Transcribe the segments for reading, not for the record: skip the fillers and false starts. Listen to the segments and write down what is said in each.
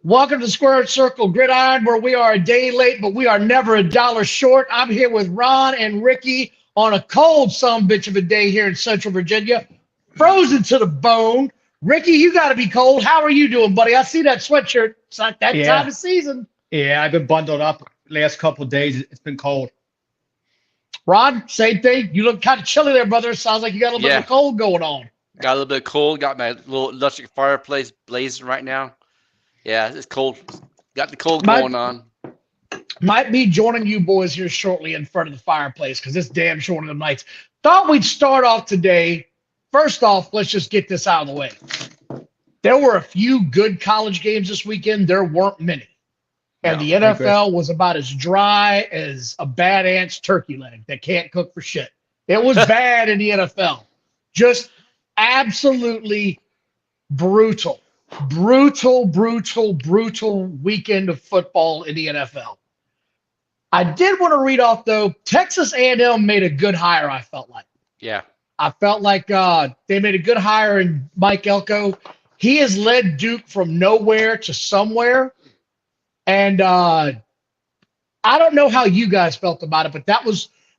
Welcome to Squared Circle Gridiron, where we are a day late, but we are never a dollar short. I'm here with Ron and Ricky on a cold sumbitch of a day here in Central Virginia, frozen to the bone. Ricky, you got to be cold. How are you doing, buddy? I see that sweatshirt. It's not that time of season. Yeah, I've been bundled up last couple of days. It's been cold. Ron, same thing. You look kind of chilly there, brother. Sounds like you got a little bit of cold going on. Got a little bit cold. Got my little electric fireplace blazing right now. Yeah, it's cold. Got the cold going on. Might be joining you boys here shortly in front of the fireplace because it's damn short of the nights. Thought we'd start off today. First off, let's just get this out of the way. There were a few good college games this weekend. There weren't many. And the NFL was about as dry as a bad ant's turkey leg that can't cook for shit. It was bad in the NFL. Just absolutely brutal. Brutal weekend of football in the NFL. I did want to read off, though, Texas A&M made a good hire, I felt like. Yeah. I felt like they made a good hire in Mike Elko. He has led Duke from nowhere to somewhere. And I don't know how you guys felt about it, but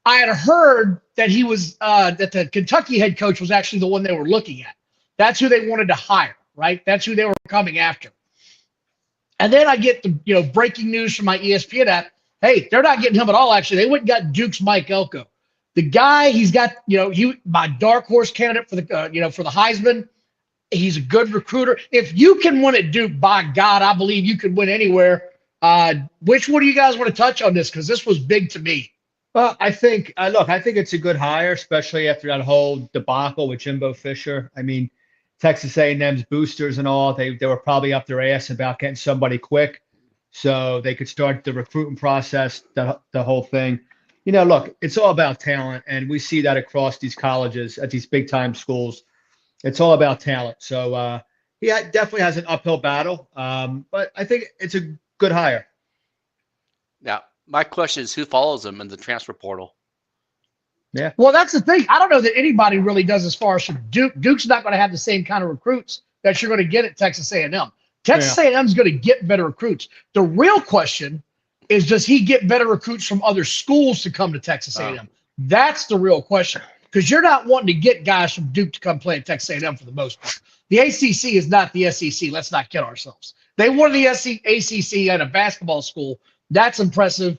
I had heard that he was that the Kentucky head coach was actually the one they were looking at. That's who they wanted to hire, right? That's who they were coming after. And then I get the breaking news from my ESPN app. Hey, they're not getting him at all. Actually, they went and got Duke's Mike Elko. The guy, he's got my dark horse candidate for the for the Heisman. He's a good recruiter. If you can win at Duke, by God, I believe you could win anywhere. Which one do you guys want to touch on this? Because this was big to me. Well, I think it's a good hire, especially after that whole debacle with Jimbo Fisher. I mean, Texas A&M's boosters and all, they were probably up their ass about getting somebody quick so they could start the recruiting process, the whole thing. Look, it's all about talent, and we see that across these colleges at these big-time schools. It's all about talent. So he definitely has an uphill battle, but I think it's a good hire. Now, my question is, who follows him in the transfer portal? Yeah. Well, that's the thing. I don't know that anybody really does as far as from Duke. Duke's not going to have the same kind of recruits that you're going to get at Texas A&M. Texas A&M is going to get better recruits. The real question is, does he get better recruits from other schools to come to Texas A&M? That's the real question, because you're not wanting to get guys from Duke to come play at Texas A&M for the most part. The ACC is not the SEC. Let's not kid ourselves. They won the ACC at a basketball school. That's impressive.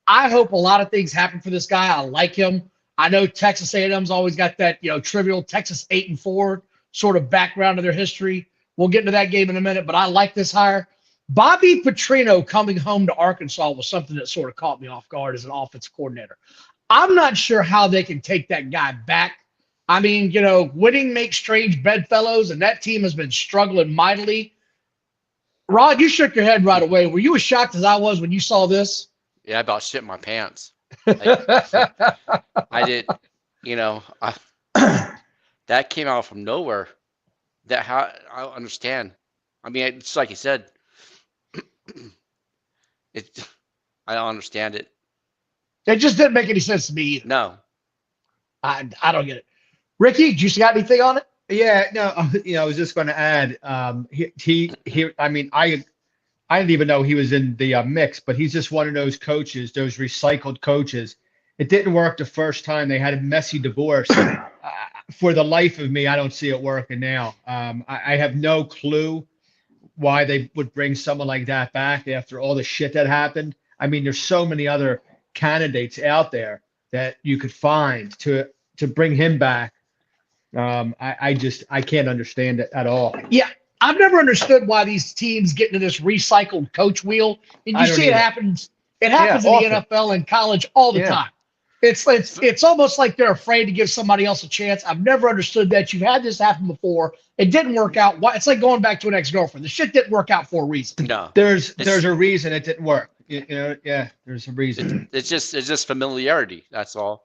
I hope a lot of things happen for this guy. I like him. I know Texas A&M's always got that trivial Texas 8-4 sort of background of their history. We'll get into that game in a minute, but I like this hire. Bobby Petrino coming home to Arkansas was something that sort of caught me off guard as an offensive coordinator. I'm not sure how they can take that guy back. I mean, winning makes strange bedfellows, and that team has been struggling mightily. Rod, you shook your head right away. Were you as shocked as I was when you saw this? Yeah, I about shit my pants. I did, that came out from nowhere. I don't understand. I mean, it's like you said. I don't understand it. It just didn't make any sense to me either. No. I don't get it. Ricky, do you got anything on it? Yeah, no, I was just going to add, he I mean, I didn't even know he was in the mix, but he's just one of those coaches, those recycled coaches. It didn't work the first time. They had a messy divorce. For the life of me, I don't see it working now. I have no clue why they would bring someone like that back after all the shit that happened. I mean, there's so many other candidates out there that you could find to bring him back. I can't understand it at all. Yeah, I've never understood why these teams get into this recycled coach wheel. And you see it happens. It happens in the NFL and college all the time. It's almost like they're afraid to give somebody else a chance. I've never understood that. You've had this happen before. It didn't work out. It's like going back to an ex-girlfriend. The shit didn't work out for a reason. No. There's a reason it didn't work. There's a reason. It's just familiarity. That's all.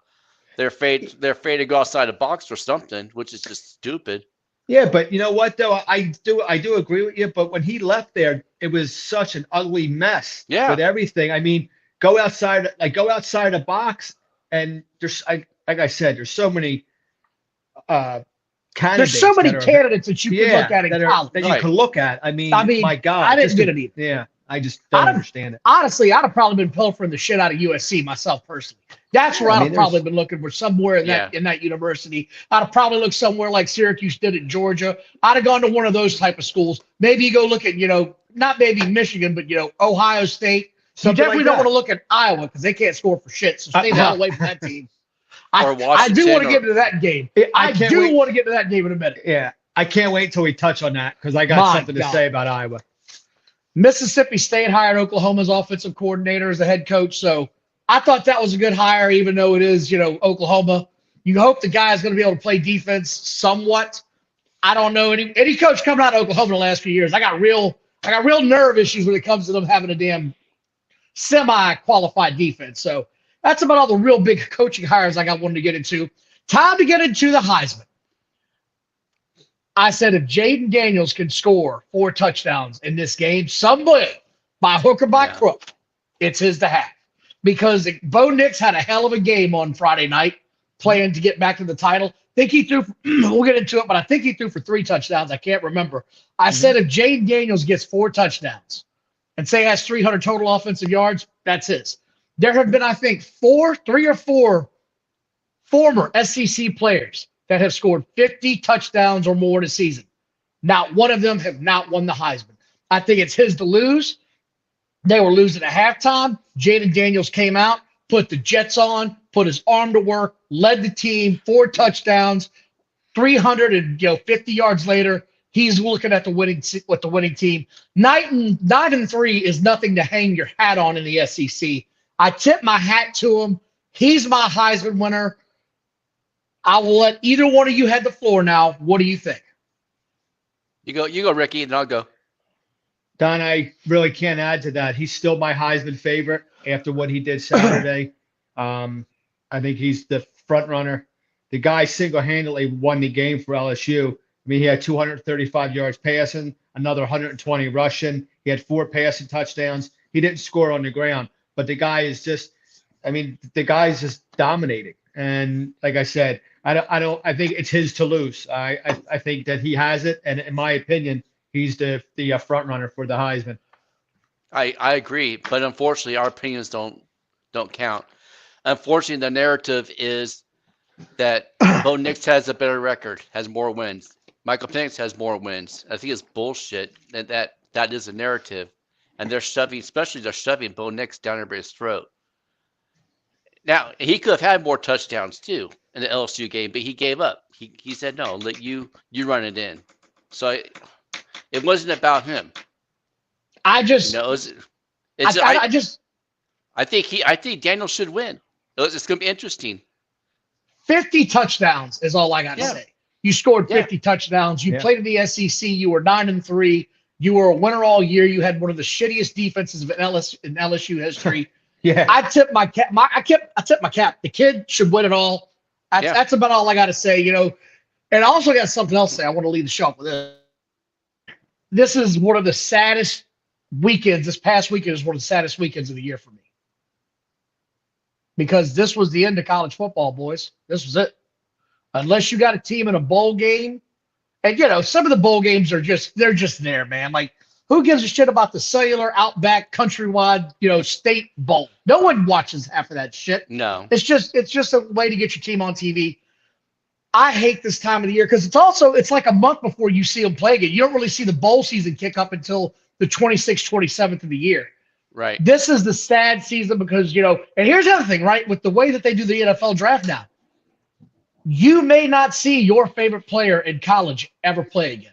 They're afraid to go outside the box or something, which is just stupid. Yeah, but you know what though? I do agree with you. But when he left there, it was such an ugly mess. Yeah. With everything. I mean, go outside the box, and there's like I said, there's so many candidates. There's so many that are- candidates that you can look at in college. that you Right. can look at. I mean, my God. I didn't just get to- it either. Yeah, I just don't I'd have- understand it. Honestly, I'd have probably been pilfering the shit out of USC myself personally. That's where I I'd mean, have probably there's- been looking for somewhere in that university. I'd have probably looked somewhere like Syracuse did at Georgia. I'd have gone to one of those type of schools. Maybe you go look at, not maybe Michigan, but Ohio State. You Something definitely like don't that. want to look at Iowa because they can't score for shit. So stay the hell away from that team. Or I Washington. do want to get into that game. I can't do wait. want to get to that game in a minute. Yeah, I can't wait till we touch on that because I got My something God. to say about Iowa. Mississippi State hired Oklahoma's offensive coordinator as the head coach. So I thought that was a good hire, even though it is, Oklahoma. You hope the guy is going to be able to play defense somewhat. I don't know any coach coming out of Oklahoma in the last few years. I got real nerve issues when it comes to them having a damn semi-qualified defense. So that's about all the real big coaching hires I wanted to get into. Time to get into the Heisman. I said if Jayden Daniels can score 4 touchdowns in this game, some way, by hook or by crook, it's his to have. Because Bo Nix had a hell of a game on Friday night playing to get back to the title. Think he threw, we'll get into it, but I think he threw for 3 touchdowns. I can't remember. I said if Jayden Daniels gets 4 touchdowns and say has 300 total offensive yards, that's his. There have been, I think, 3 or 4 former SEC players that have scored 50 touchdowns or more this season. Not one of them have not won the Heisman. I think it's his to lose. They were losing at halftime. Jayden Daniels came out, put the Jets on, put his arm to work, led the team, 4 touchdowns, 350 yards later. He's looking at the winning team. 9-3 is nothing to hang your hat on in the SEC. I tip my hat to him. He's my Heisman winner. I will let either one of you have the floor now. What do you think? You go, Ricky, and I'll go. Don, I really can't add to that. He's still my Heisman favorite after what he did Saturday. I think he's the front runner. The guy single-handedly won the game for LSU. I mean, he had 235 yards passing, another 120 rushing. He had 4 passing touchdowns. He didn't score on the ground, but the guy is just dominating. And like I said, I think it's his to lose. I think that he has it, and in my opinion, he's the front runner for the Heisman. I agree, but unfortunately, our opinions don't count. Unfortunately, the narrative is that Bo Nix has a better record, has more wins. Michael Penix has more wins. I think it's bullshit that is a narrative, and they're shoving Bo Nix down everybody's throat. Now, he could have had more touchdowns too in the LSU game, but he gave up. He said, no, let you run it in. So it wasn't about him. I think Daniel should win. It's going to be interesting. 50 touchdowns is all I got to say. You scored 50 touchdowns. You played in the SEC. You were 9-3. You were a winner all year. You had one of the shittiest defenses in LSU history. Yeah, I tip my cap. I tip my cap. The kid should win it all. That's about all I got to say. And I also got something else to say. I want to lead the show off with this. This is one of the saddest weekends. This past weekend is one of the saddest weekends of the year for me. Because this was the end of college football, boys. This was it. Unless you got a team in a bowl game. And, some of the bowl games they're just there, man. Like, who gives a shit about the Cellular, Outback, Countrywide, State Bowl? No one watches half of that shit. No. It's just a way to get your team on TV. I hate this time of the year because it's like a month before you see them play again. You don't really see the bowl season kick up until the 26th, 27th of the year. Right. This is the sad season because, and here's the other thing, right? With the way that they do the NFL draft now, you may not see your favorite player in college ever play again.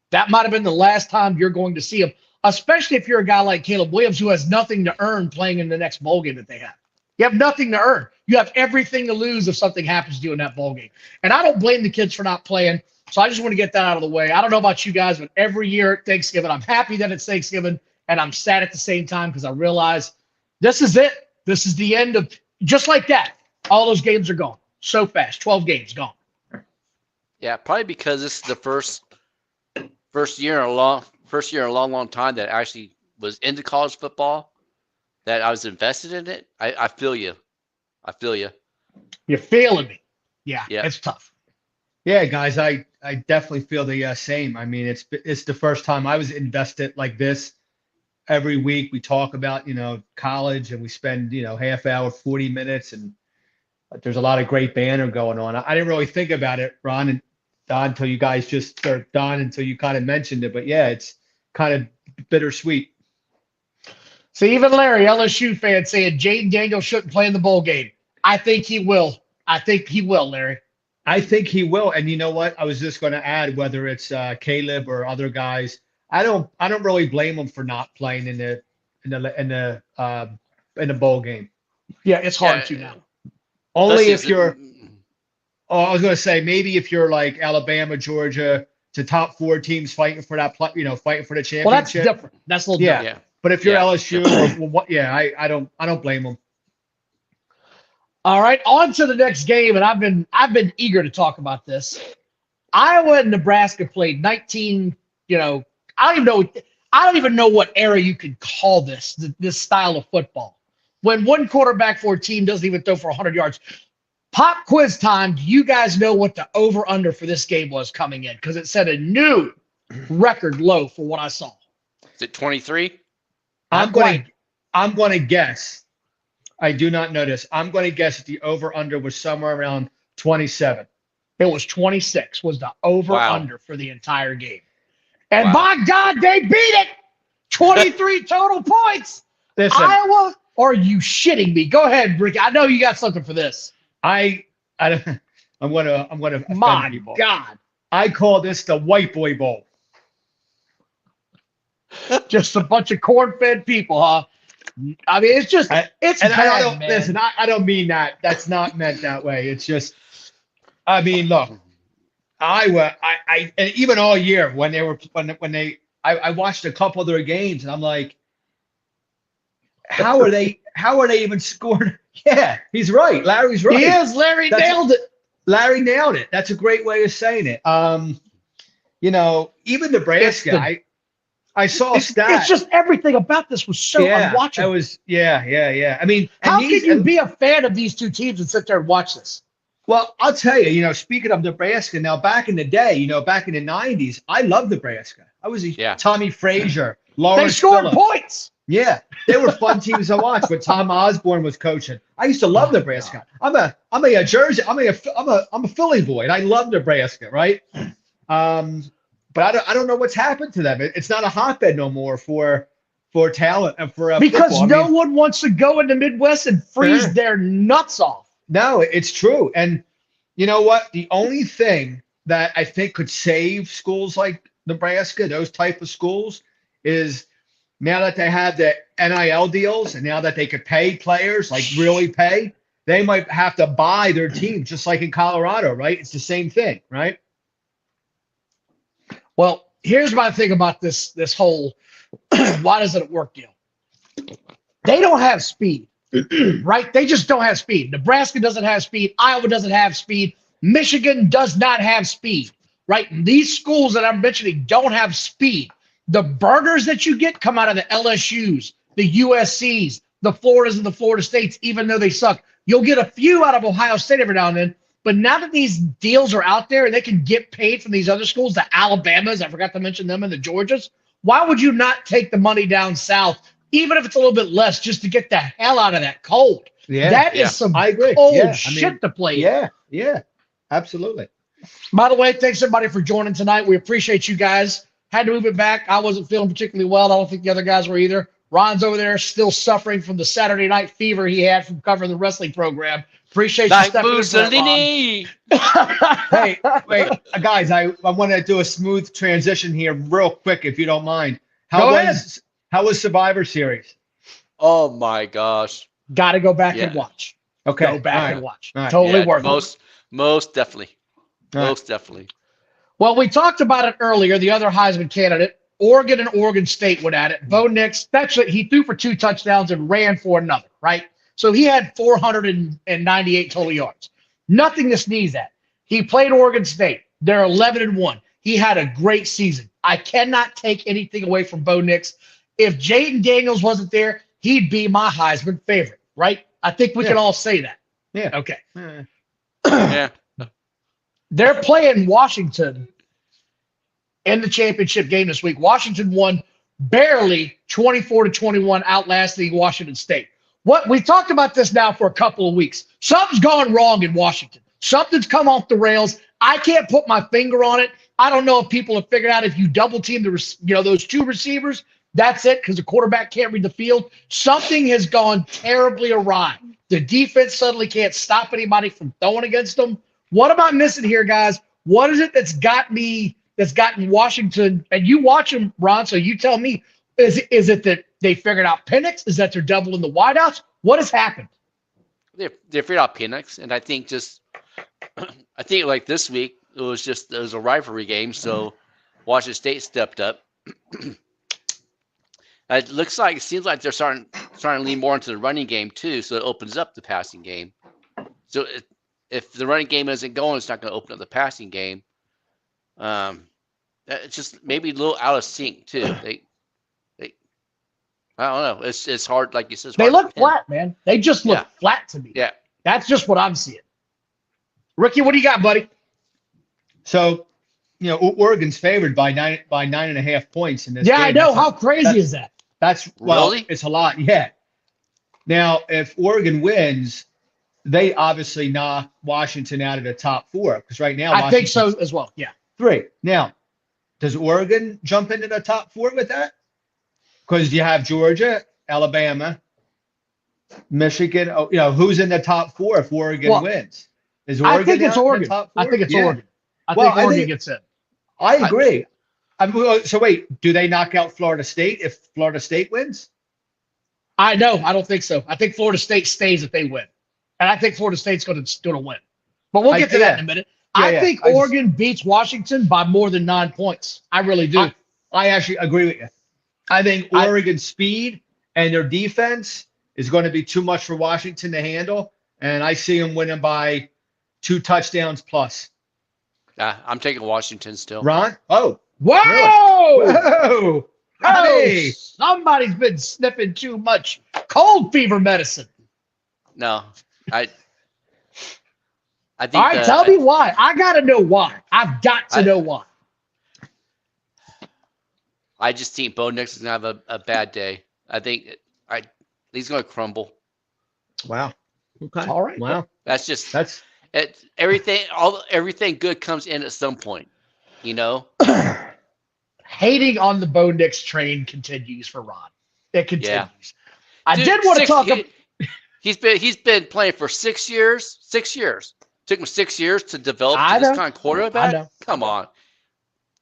That might have been the last time you're going to see him, especially if you're a guy like Caleb Williams who has nothing to earn playing in the next bowl game that they have. You have nothing to earn. You have everything to lose if something happens to you in that bowl game. And I don't blame the kids for not playing, so I just want to get that out of the way. I don't know about you guys, but every year at Thanksgiving, I'm happy that it's Thanksgiving, and I'm sad at the same time because I realize this is it. This is the end of – just like that, all those games are gone so fast. 12 games gone. Yeah, probably because this is the first year in a long time that I actually was into college football, that I was invested in it. I feel you. You're feeling me. Yeah, it's tough. Yeah, guys, I I definitely feel the same. I mean, it's the first time I was invested like this. Every week we talk about, college, and we spend, half hour, 40 minutes, and there's a lot of great banner going on. I didn't really think about it, Ron and Don, until you guys until you kind of mentioned it. But yeah, it's kind of bittersweet. So even Larry, LSU fan, saying Jayden Daniels shouldn't play in the bowl game. I think he will. Larry. I think he will. And you know what? I was just going to add, whether it's Caleb or other guys, I don't really blame them for not playing in the bowl game. Yeah, it's hard to now. Only if you're. Oh, I was going to say, maybe if you're like Alabama, Georgia, to top 4 teams fighting for that, fighting for the championship. Well, that's different. That's a little different. Yeah. But if you're LSU, I don't blame them. All right, on to the next game, and I've been eager to talk about this. Iowa and Nebraska played 19. I don't even know what era you could call this style of football. When one quarterback for a team doesn't even throw for 100 yards. Pop quiz time. Do you guys know what the over/under for this game was coming in? Because it set a new record low for what I saw. Is it 23? I'm going to guess. I do not know this. I'm going to guess that the over/under was somewhere around 27. It was 26 was the over/under for the entire game. And by God, they beat it. 23 total points. Listen, Iowa, are you shitting me? Go ahead, Ricky. I know you got something for this. I'm gonna My people. God. I call this the White Boy Bowl. Just a bunch of corn-fed people, huh? I mean, it's bad, man. Listen, I don't mean that. That's not meant that way. It's just, I mean, look, Iowa, and even all year when I watched a couple of their games, and I'm like, how are they even scored? Yeah, he's right. Larry's right. He is. Larry nailed it. Larry nailed it. That's a great way of saying it. Even Nebraska, I saw a stat. It's just everything about this was so unwatchable. It was, yeah. I mean, how can you be a fan of these two teams and sit there and watch this? Well, I'll tell you, speaking of Nebraska, now back in the day, back in the 90s, I loved Nebraska. I was a Tommy Frazier, Lawrence They scored Phillips. points. Yeah, they were fun teams to watch when Tom Osborne was coaching. I used to love Nebraska. I'm a Philly boy, and I love Nebraska, right? But I don't know what's happened to them. It's not a hotbed no more for talent and for because football. No one wants to go in the Midwest and freeze their nuts off. No, it's true. And you know what? The only thing that I think could save schools like Nebraska, those type of schools, is now that they have the NIL deals and now that they could pay players, like really pay, they might have to buy their team, just like in Colorado, right? It's the same thing, right? Well, here's my thing about this whole why doesn't it work deal. They don't have speed, right? They just don't have speed. Nebraska doesn't have speed. Iowa doesn't have speed. Michigan does not have speed, right? These schools that I'm mentioning don't have speed. The burners that you get come out of the LSUs, the USCs, the Floridas and the Florida States, even though they suck. You'll get a few out of Ohio State every now and then. But now that these deals are out there and they can get paid from these other schools, the Alabamas, I forgot to mention them, and the Georgias, why would you not take the money down south, even if it's a little bit less, just to get the hell out of that cold? Yeah, that is some cold shit to play. Yeah, absolutely. By the way, thanks everybody for joining tonight. We appreciate you guys. Had to move it back. I wasn't feeling particularly well. I don't think the other guys were either. Ron's over there still suffering from the Saturday night fever he had from covering the wrestling program. Appreciate you stepping in. Hey, wait, guys, I want to do a smooth transition here real quick, if you don't mind. How was Survivor Series? Oh, my gosh. Got to go back and watch. Okay. Go back and watch. Right. Totally worth it. Most definitely. All right. Most definitely. Well, we talked about it earlier. The other Heisman candidate, Oregon and Oregon State went at it. Bo Nix, he threw for 2 touchdowns and ran for another, right? So he had 498 total yards. Nothing to sneeze at. He played Oregon State. They're 11-1. He had a great season. I cannot take anything away from Bo Nix. If Jayden Daniels wasn't there, he'd be my Heisman favorite, right? I think we can all say that. Yeah. Okay. Yeah. They're playing Washington in the championship game this week. Washington won barely 24-21, outlasting Washington State. What we talked about this now for a couple of weeks. Something's gone wrong in Washington. Something's come off the rails. I can't put my finger on it. I don't know if people have figured out if you double team those two receivers, that's it, because the quarterback can't read the field. Something has gone terribly awry. The defense suddenly can't stop anybody from throwing against them. What am I missing here, guys? What is it that's gotten Washington? And you watch them, Ron, so you tell me, is it that they figured out Penix? Is that they're doubling the wideouts? What has happened? They figured out Penix, and I think like this week it was a rivalry game, so Washington State stepped up. It seems like they're starting to lean more into the running game too, so it opens up the passing game. So if the running game isn't going, it's not going to open up the passing game. It's just maybe a little out of sync too. I don't know. It's hard, like you said. They look flat, man. They just look flat to me. Yeah, that's just what I'm seeing. Ricky, what do you got, buddy? So, Oregon's favored by 9.5 points in this game. Yeah, I know. How crazy is that? Really? It's a lot. Yeah. Now, if Oregon wins, they obviously knock Washington out of the top 4 because right now I think so as well. Yeah. 3. Now, does Oregon jump into the top 4 with that? Because you have Georgia, Alabama, Michigan. Who's in the top 4 if Oregon wins? Is Oregon? I think it's Oregon. I think it's Oregon. I think Oregon gets in. I agree. So wait, do they knock out Florida State if Florida State wins? I don't think so. I think Florida State stays if they win, and I think Florida State's going to win. But we'll get to that in a minute. I think Oregon beats Washington by more than 9 points. I really do. I actually agree with you. I think Oregon's speed and their defense is going to be too much for Washington to handle, and I see them winning by 2 touchdowns plus. I'm taking Washington still. Ron? Oh. Whoa! Really? Whoa! Hey! Somebody's been sniffing too much cold fever medicine. No, I think. All right, tell me why. I got to know why. I've got to know why. I just think Bo Nix is going to have a bad day. I think he's going to crumble. Wow. Okay. All right. Wow. That's everything good comes in at some point, Hating on the Bo Nix train continues for Ron. It continues. Yeah. I did want to talk about. He's been playing for 6 years. 6 years. Took him 6 years to develop this kind of quarterback. I know. Come on.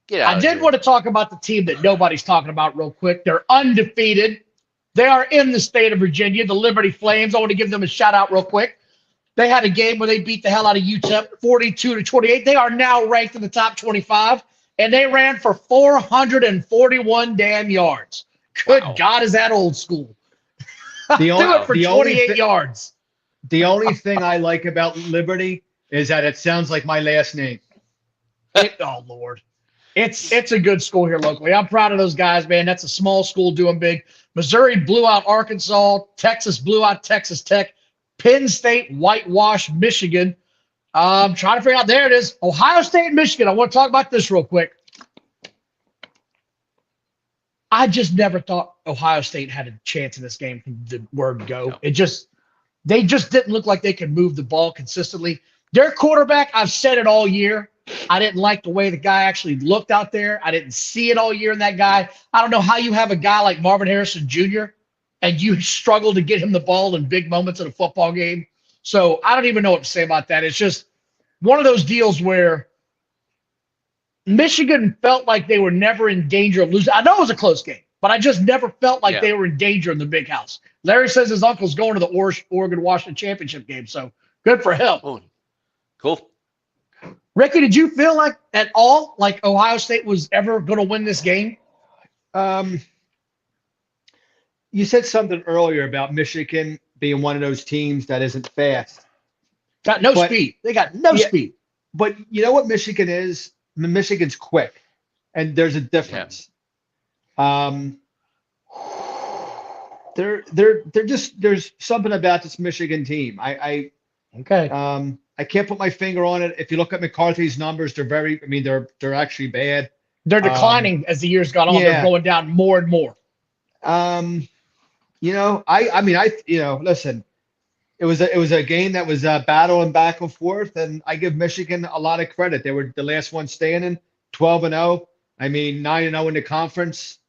Get out. I did want to talk about the team that nobody's talking about real quick. They're undefeated. They are in the state of Virginia, the Liberty Flames. I want to give them a shout out real quick. They had a game where they beat the hell out of UTEP 42-28. They are now ranked in the top 25, and they ran for 441 damn yards. Good God, is that old school? Do it for 28 yards. The only thing I like about Liberty is that it sounds like my last name. Oh, Lord. It's a good school here locally. I'm proud of those guys, man. That's a small school doing big. Missouri blew out Arkansas. Texas blew out Texas Tech. Penn State whitewashed Michigan. I'm trying to figure out. There it is. Ohio State and Michigan. I want to talk about this real quick. I just never thought Ohio State had a chance in this game from the word go. No. They just didn't look like they could move the ball consistently. Their quarterback, I've said it all year. I didn't like the way the guy actually looked out there. I didn't see it all year in that guy. I don't know how you have a guy like Marvin Harrison Jr. and you struggle to get him the ball in big moments in a football game. So I don't even know what to say about that. It's just one of those deals where Michigan felt like they were never in danger of losing. I know it was a close game, but I just never felt like they were in danger in the big house. Larry says his uncle's going to the Oregon-Washington championship game, so good for him. Oh, cool. Ricky, did you feel like at all like Ohio State was ever going to win this game? You said something earlier about Michigan being one of those teams that isn't fast. Got no speed. They got no speed. But you know what Michigan is? Michigan's quick, and there's a difference. Yeah. They're just there's something about this Michigan team. I I can't put my finger on it. If you look at McCarthy's numbers, they're actually bad. They're declining as the years gone on. They're going down more and more. Listen, it was a game that was battling back and forth, and I give Michigan a lot of credit. They were the last one standing, 12-0. 9-0 in the conference.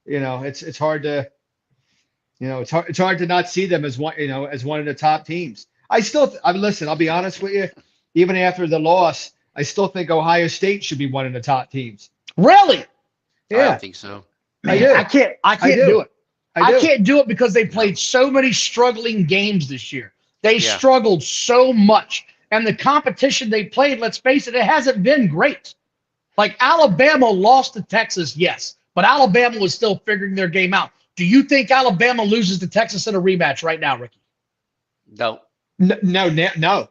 It's hard to, it's hard to not see them as one of the top teams. Listen, I'll be honest with you. Even after the loss, I still think Ohio State should be one of the top teams. Really? Yeah. I don't think so. Man, I can't do it. I can't do it because they played so many struggling games this year. They struggled so much. And the competition they played, let's face it, it hasn't been great. Like Alabama lost to Texas, yes, but Alabama was still figuring their game out. Do you think Alabama loses to Texas in a rematch right now, Ricky? No. No.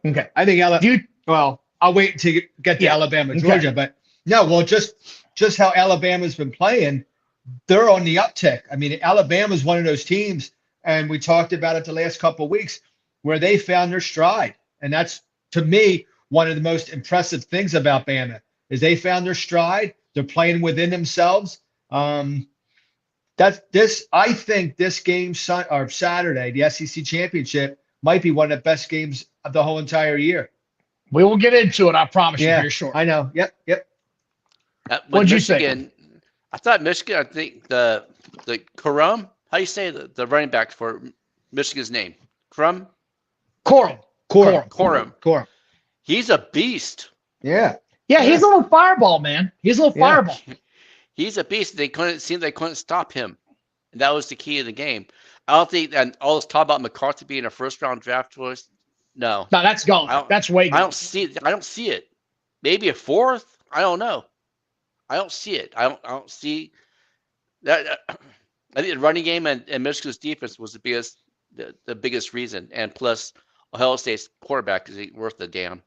Okay. I think well, I'll wait to get to Alabama, Georgia, but no. Well, just how Alabama's been playing, they're on the uptick. Alabama's one of those teams, and we talked about it the last couple of weeks, where they found their stride, and that's, to me, one of the most impressive things about Bama is they found their stride. They're playing within themselves. I think this game Saturday, the SEC championship, might be one of the best games of the whole entire year. We will get into it. I promise you. Here short. I know. Yep. What'd you say? I thought Michigan. I think the Corum. How do you say the running back for Michigan's name? Corum. He's a beast. Yeah. Yeah, he's a little fireball, man. He's a little fireball. He's a beast. They couldn't stop him. And that was the key of the game. I don't think, and all this talk about McCarthy being a first-round draft choice, no, that's gone. That's way gone. I don't see it. Maybe a fourth. I don't know. I don't see it. I don't see that. I think the running game and Michigan's defense was the biggest reason, and plus Ohio State's quarterback is worth a damn.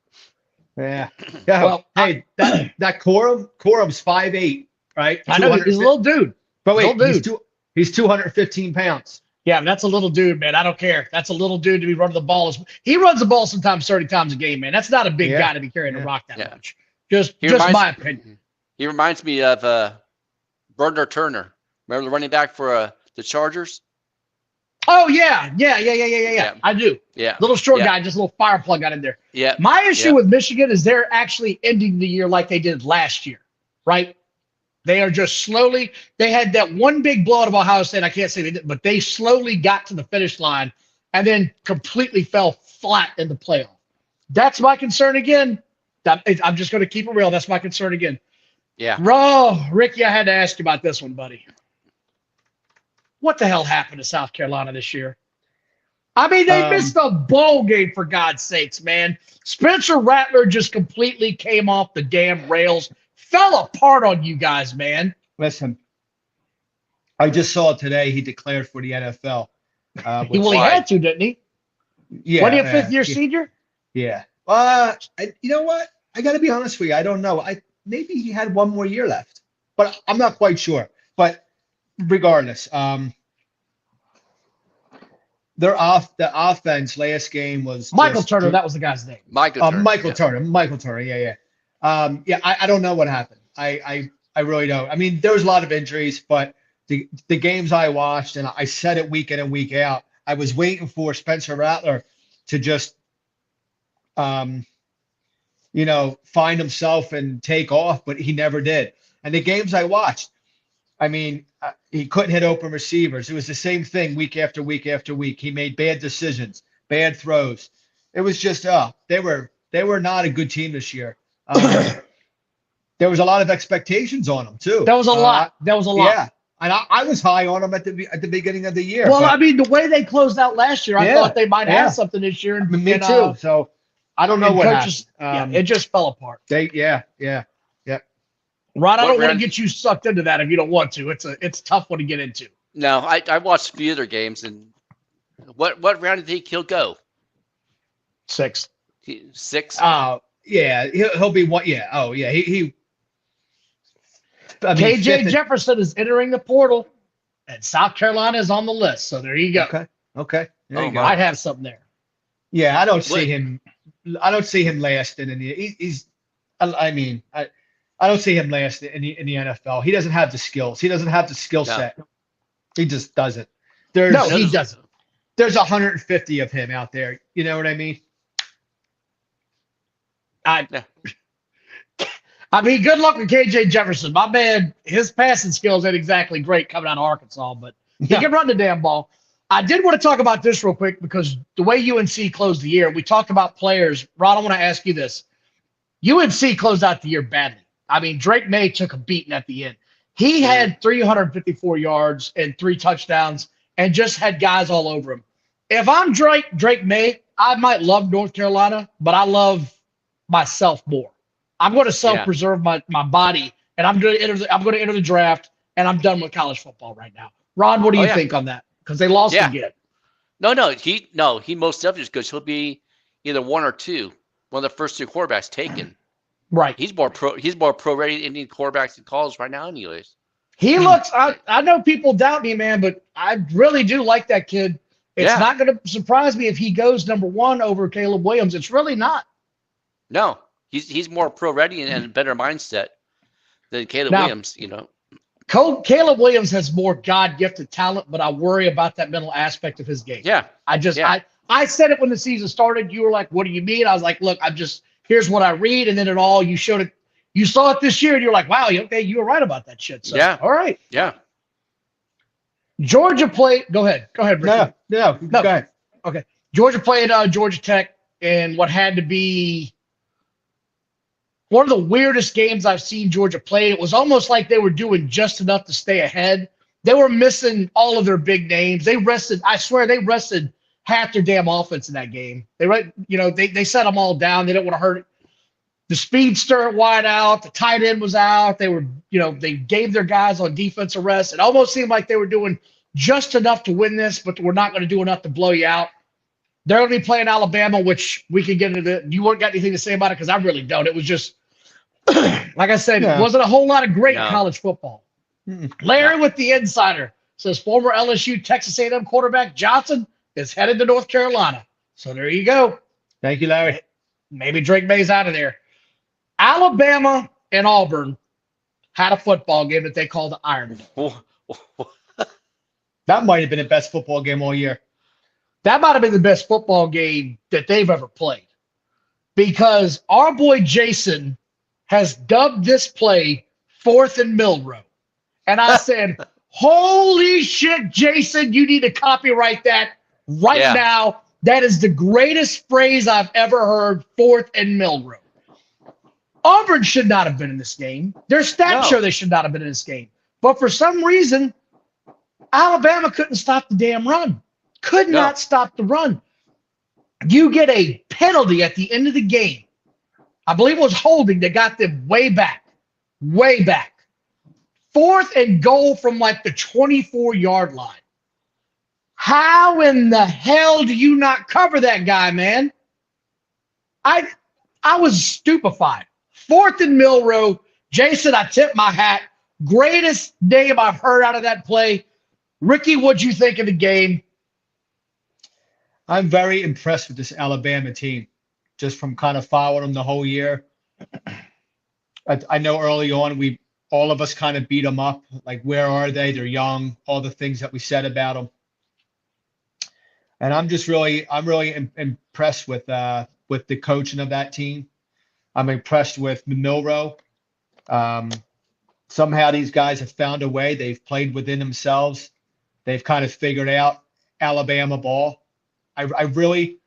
Yeah. Well, hey, that Corum's 5'8", right? I know he's a little dude. But wait, he's 215 pounds. Yeah, but that's a little dude, man. I don't care. That's a little dude to be running the ball. He runs the ball sometimes 30 times a game, man. That's not a big guy to be carrying a rock that much. Just my opinion. He reminds me of Bernard Turner. Remember the running back for the Chargers? Oh, yeah. I do. Yeah. Little short guy, just a little fire plug got in there. Yeah. My issue with Michigan is they're actually ending the year like they did last year, right? They are just slowly – they had that one big blowout of Ohio State. I can't say they did, but they slowly got to the finish line and then completely fell flat in the playoff. That's my concern again. I'm just going to keep it real. That's my concern again. Yeah. Ricky, I had to ask you about this one, buddy. What the hell happened to South Carolina this year? They missed a bowl game, for God's sakes, man. Spencer Rattler just completely came off the damn rails. Fell apart on you guys, man. Listen, I just saw today he declared for the NFL. He had to, didn't he? Yeah. Wasn't he a fifth-year senior? Yeah. You know what? I got to be honest with you. I don't know. Maybe he had one more year left, but I'm not quite sure. But regardless, the offense last game was Michael Turner. That was the guy's name. Michael Turner. Yeah. I don't know what happened. I really don't. There was a lot of injuries, but the games I watched, and I said it week in and week out, I was waiting for Spencer Rattler to just, find himself and take off, but he never did. And the games I watched, he couldn't hit open receivers. It was the same thing week after week after week. He made bad decisions, bad throws. It was just, they were not a good team this year. There was a lot of expectations on them too. That was a lot. Yeah, and I was high on them at the beginning of the year. Well, the way they closed out last year, I thought they might have something this year. Me too. So I don't know what happened. It just fell apart. Yeah. Ron, I don't want to get you sucked into that if you don't want to. It's a tough one to get into. No, I watched a few other games, and what round did he go? 6. 6. Yeah, he'll be one. Yeah. Oh, yeah. He KJ Jefferson is entering the portal, and South Carolina is on the list. So there you go. Okay. There you go. Might have something there. Yeah, I don't see him don't see him lasting in the. He's. I mean, I don't see him lasting in the NFL. He doesn't have the skills. He doesn't have the skill No. set. He just doesn't. No, he doesn't. There's 150 of him out there. You know what I mean? I mean, good luck with KJ Jefferson. My man, his passing skills ain't exactly great coming out of Arkansas, but he can run the damn ball. I did want to talk about this real quick because the way UNC closed the year, we talked about players. Ron, I want to ask you this. UNC closed out the year badly. I mean, Drake May took a beating at the end. He had 354 yards and 3 touchdowns and just had guys all over him. If I'm Drake May, I might love North Carolina, but I love myself more. I'm going to self-preserve my body, and I'm going to enter the draft, and I'm done with college football right now. Ron, what do you think on that? Because they lost again. No, he most definitely is good. He'll be either 1 or 2, one of the first 2 quarterbacks taken. Right. He's more pro ready than Indian quarterbacks in college right now, anyways. He looks. I know people doubt me, man, but I really do like that kid. It's not going to surprise me if he goes number 1 over Caleb Williams. It's really not. No, he's more pro ready and a better mindset than Caleb Williams. You know, Caleb Williams has more God gifted talent, but I worry about that mental aspect of his game. Yeah, I said it when the season started. You were like, "What do you mean?" I was like, "Look, here's what I read," and then you showed it. You saw it this year, and you're like, "Wow, okay, you were right about that shit." So, all right, Georgia played. Go ahead, Ricky. No, go ahead. Okay, Georgia played Georgia Tech in what had to be one of the weirdest games I've seen Georgia play. It was almost like they were doing just enough to stay ahead. They were missing all of their big names. I swear they rested half their damn offense in that game. They set them all down. They didn't want to hurt it. The speedster wide out. The tight end was out. They gave their guys on defense a rest. It almost seemed like they were doing just enough to win this, but we're not going to do enough to blow you out. They're going to be playing Alabama, which we can get into. You weren't got anything to say about it because I really don't. It was just, like I said, it wasn't a whole lot of great college football. Larry with the Insider says former LSU Texas A&M quarterback Johnson is headed to North Carolina. So there you go. Thank you, Larry. Maybe Drake May's out of there. Alabama and Auburn had a football game that they called the Iron Bowl. That might have been the best football game all year. That might have been the best football game that they've ever played because our boy Jason has dubbed this play 4th and Milrow. And I said, holy shit, Jason, you need to copyright that now. That is the greatest phrase I've ever heard, 4th and Milrow. Auburn should not have been in this game. Their stats show they should not have been in this game. But for some reason, Alabama couldn't stop the damn run. Could not stop the run. You get a penalty at the end of the game. I believe it was holding that got them way back. 4th and goal from like the 24-yard line. How in the hell do you not cover that guy, man? I was stupefied. 4th and Milrow. Jason, I tip my hat. Greatest name I've heard out of that play. Ricky, what'd you think of the game? I'm very impressed with this Alabama team, just from kind of following them the whole year. I know early on all of us kind of beat them up. Like, where are they? They're young. All the things that we said about them. And I'm really impressed with the coaching of that team. I'm impressed with Milrow. Somehow these guys have found a way. They've played within themselves. They've kind of figured out Alabama ball. I really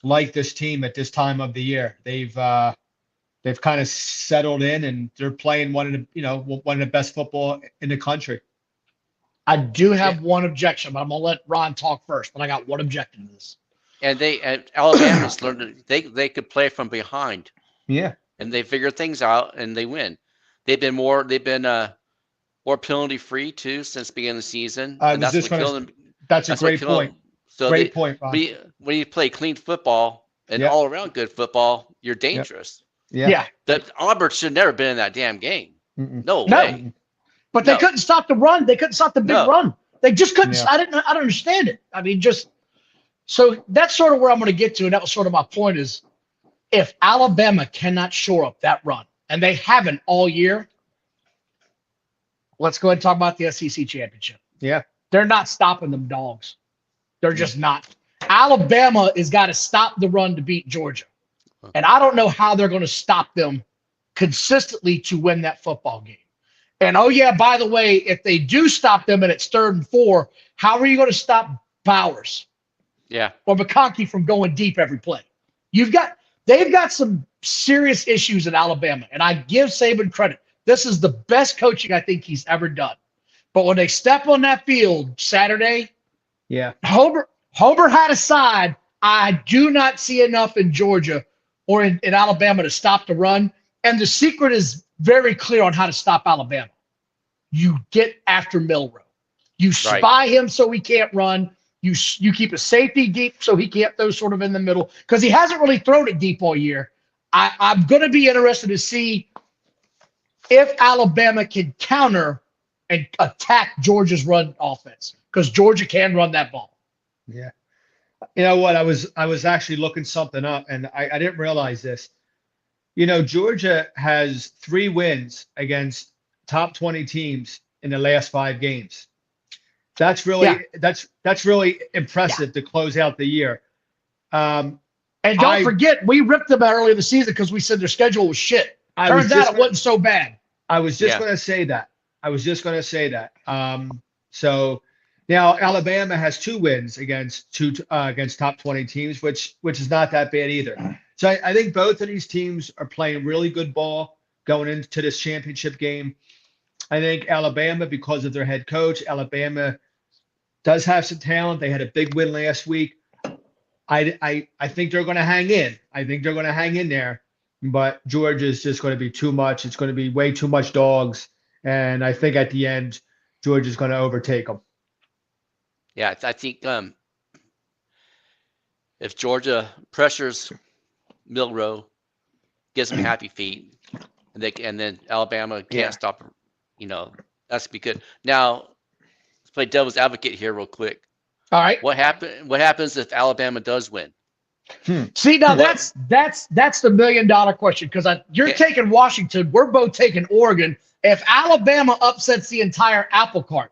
like this team at this time of the year. They've kind of settled in and they're playing one of the best football in the country. I do have one objection, but I'm gonna let Ron talk first. But I got one objection to this. And Alabama's learned they could play from behind. Yeah. And they figure things out and they win. They've been more penalty free too since the beginning of the season. That's a great point. So great point, Ron. When you play clean football and all around good football, you're dangerous. Yeah. That Auburn should have never been in that damn game. Mm-mm. No way. But they couldn't stop the run. They couldn't stop the big run. They just couldn't. Yeah. I don't understand it. I mean, so that's sort of where I'm going to get to, and that was sort of my point is if Alabama cannot shore up that run, and they haven't all year, let's go ahead and talk about the SEC championship. Yeah. They're not stopping them dogs. They're just not. Alabama has got to stop the run to beat Georgia. And I don't know how they're going to stop them consistently to win that football game. And, oh, yeah, by the way, if they do stop them and it's 3rd and 4, how are you going to stop Bowers? Yeah. Or McConkey from going deep every play? They've got some serious issues in Alabama, and I give Saban credit. This is the best coaching I think he's ever done. But when they step on that field Saturday, Yeah. Homer had a side. I do not see enough in Georgia or in Alabama to stop the run. And the secret is very clear on how to stop Alabama. You get after Milroe. You spy him so he can't run. You keep a safety deep so he can't throw sort of in the middle because he hasn't really thrown it deep all year. I'm going to be interested to see if Alabama can counter and attack Georgia's run offense because Georgia can run that ball. Yeah. You know what? I was actually looking something up, and I didn't realize this. You know, Georgia has 3 wins against top 20 teams in the last 5 games. That's really that's really impressive to close out the year. And don't forget, we ripped them out early in the season because we said their schedule was shit. Turns out it wasn't so bad. I was just going to say that. So now Alabama has 2 wins against top 20 teams, which is not that bad either. So I think both of these teams are playing really good ball going into this championship game. I think Alabama, because of their head coach, Alabama does have some talent. They had a big win last week. I think they're going to hang in. I think they're going to hang in there. But Georgia is just going to be too much. It's going to be way too much dogs. And I think at the end, Georgia's going to overtake them. Yeah, I think if Georgia pressures Milroe, gives them happy feet, and then Alabama can't stop, that's be good. Now, let's play devil's advocate here real quick. All right. What happens if Alabama does win? See, now that's the $1 million question because you're taking Washington. We're both taking Oregon. If Alabama upsets the entire apple cart,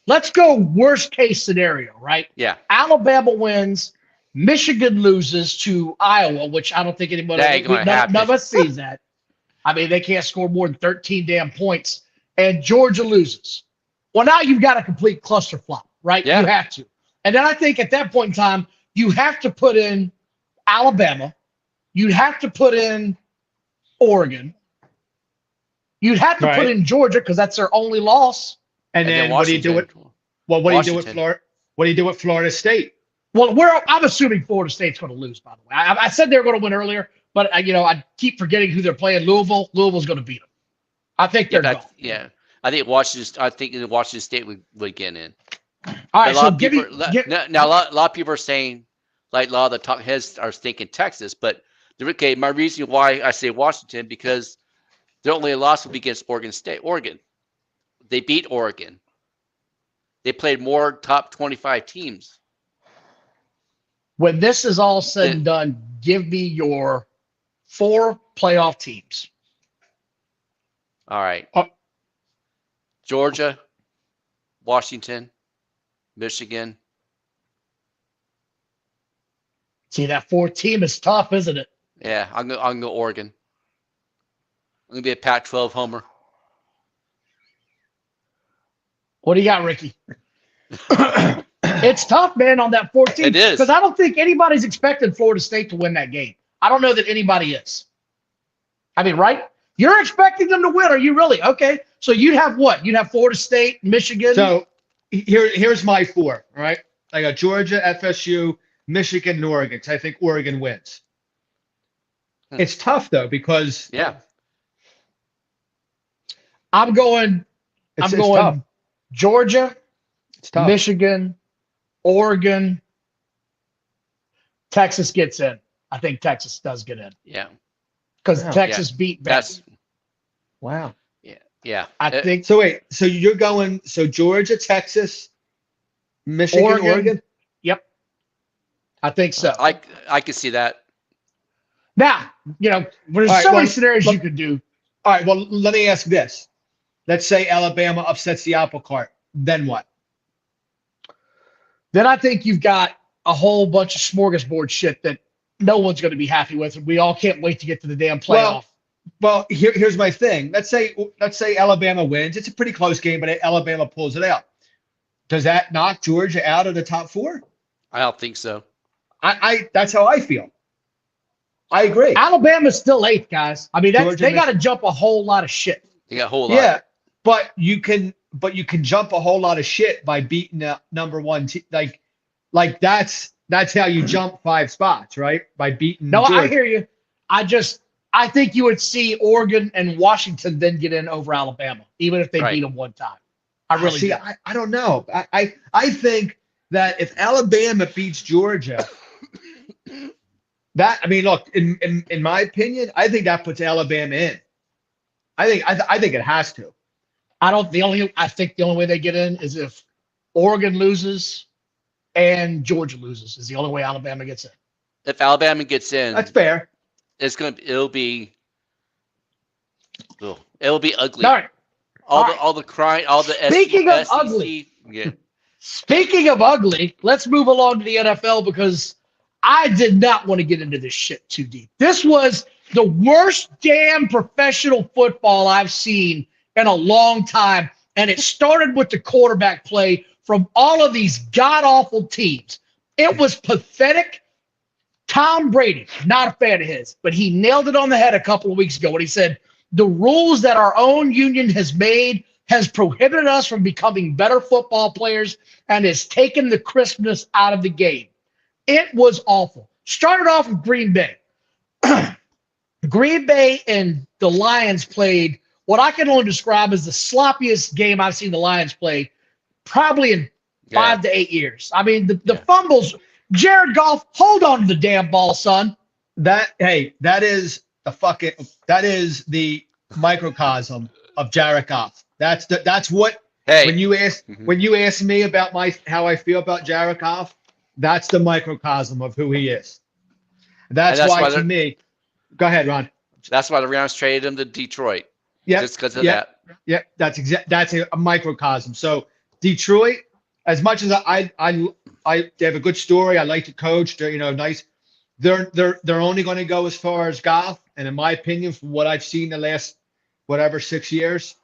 let's go worst case scenario, right? Yeah. Alabama wins. Michigan loses to Iowa, which I don't think none of us sees that. I mean, they can't score more than 13 damn points. And Georgia loses. Well, now you've got a complete clusterflop, right? Yeah. You have to. And then I think at that point in time, you have to put in Alabama. You'd have to put in Oregon. You'd have to put in Georgia because that's their only loss. And then what do you do with What do you do with Florida? What do you do with Florida State? Well, I'm assuming Florida State's going to lose, by the way. I said they were going to win earlier, but I keep forgetting who they're playing. Louisville. Louisville's going to beat them. I think they're gone. Yeah. I think Washington State would get in. All right. So now a lot of people are saying, like a lot of the top heads are thinking Texas, but my reason why I say Washington because their only loss will be against Oregon State. Oregon. They beat Oregon. They played more top 25 teams. When this is all said and done, give me your 4 playoff teams. All right. Georgia, Washington, Michigan. See, that 4th team is tough, isn't it? Yeah, I'm going to go Oregon. I'm going to be a Pac-12 homer. What do you got, Ricky? It's tough, man, on that 14. It is. Because I don't think anybody's expecting Florida State to win that game. I don't know that anybody is. I mean, right? You're expecting them to win. Are you really? Okay. So you'd have what? You'd have Florida State, Michigan. So here's my 4, all right? I got Georgia, FSU, Michigan, and Oregon. So I think Oregon wins. It's tough, though, because I'm going tough. Georgia, It's tough. Michigan, Oregon, Texas gets in. I think Texas does get in. Yeah. Because Texas beat Best. Wow. Yeah. I think so. Wait, so you're going Georgia, Texas, Michigan, Oregon? Yep. I think so. I could see that. Now, there's All right, so many well, scenarios look- you could do. All right. Well, let me ask this. Let's say Alabama upsets the apple cart. Then what? Then I think you've got a whole bunch of smorgasbord shit that no one's going to be happy with. And we all can't wait to get to the damn playoff. Well, here's my thing. Let's say Alabama wins. It's a pretty close game, but Alabama pulls it out. Does that knock Georgia out of the top 4? I don't think so. I that's how I feel. I agree. Alabama's still 8th, guys. I mean, they got to jump a whole lot of shit. They got a whole lot. Yeah, but you can jump a whole lot of shit by beating the number 1 team. Like that's how you jump 5 spots, right? By beating. No, Georgia. I hear you. I think you would see Oregon and Washington then get in over Alabama, even if they beat them one time. I really see. do. I don't know. I think that if Alabama beats Georgia, look, in my opinion, I think that puts Alabama in. I think it has to. I think the only way they get in is if Oregon loses and Georgia loses. Is the only way Alabama gets in. If Alabama gets in, That's fair. It'll be ugly. All right. All the crying, all the Speaking of SEC, ugly. yeah. Speaking of ugly, let's move along to the NFL because I did not want to get into this shit too deep. This was the worst damn professional football I've seen in a long time. And it started with the quarterback play from all of these god-awful teams. It was pathetic. Tom Brady, not a fan of his, but he nailed it on the head a couple of weeks ago when he said, the rules that our own union has made has prohibited us from becoming better football players and has taken the crispness out of the game. It was awful. Started off with Green Bay. Green Bay and the Lions played what I can only describe as the sloppiest game I've seen the Lions play probably in 5 to 8 years. I mean, the fumbles. Jared Goff, hold on to the damn ball, son. That is the microcosm of Jared Goff. That's what. Hey, when you ask me about how I feel about Jared Goff, that's the microcosm of who he is. That's why to me. Go ahead, Ron. That's why the Rams traded him to Detroit. Yeah, just because of that. Yeah, that's a microcosm. So Detroit, as much as they have a good story. I like the coach. They're nice. They're only going to go as far as Goff, and in my opinion, from what I've seen the last 6 years,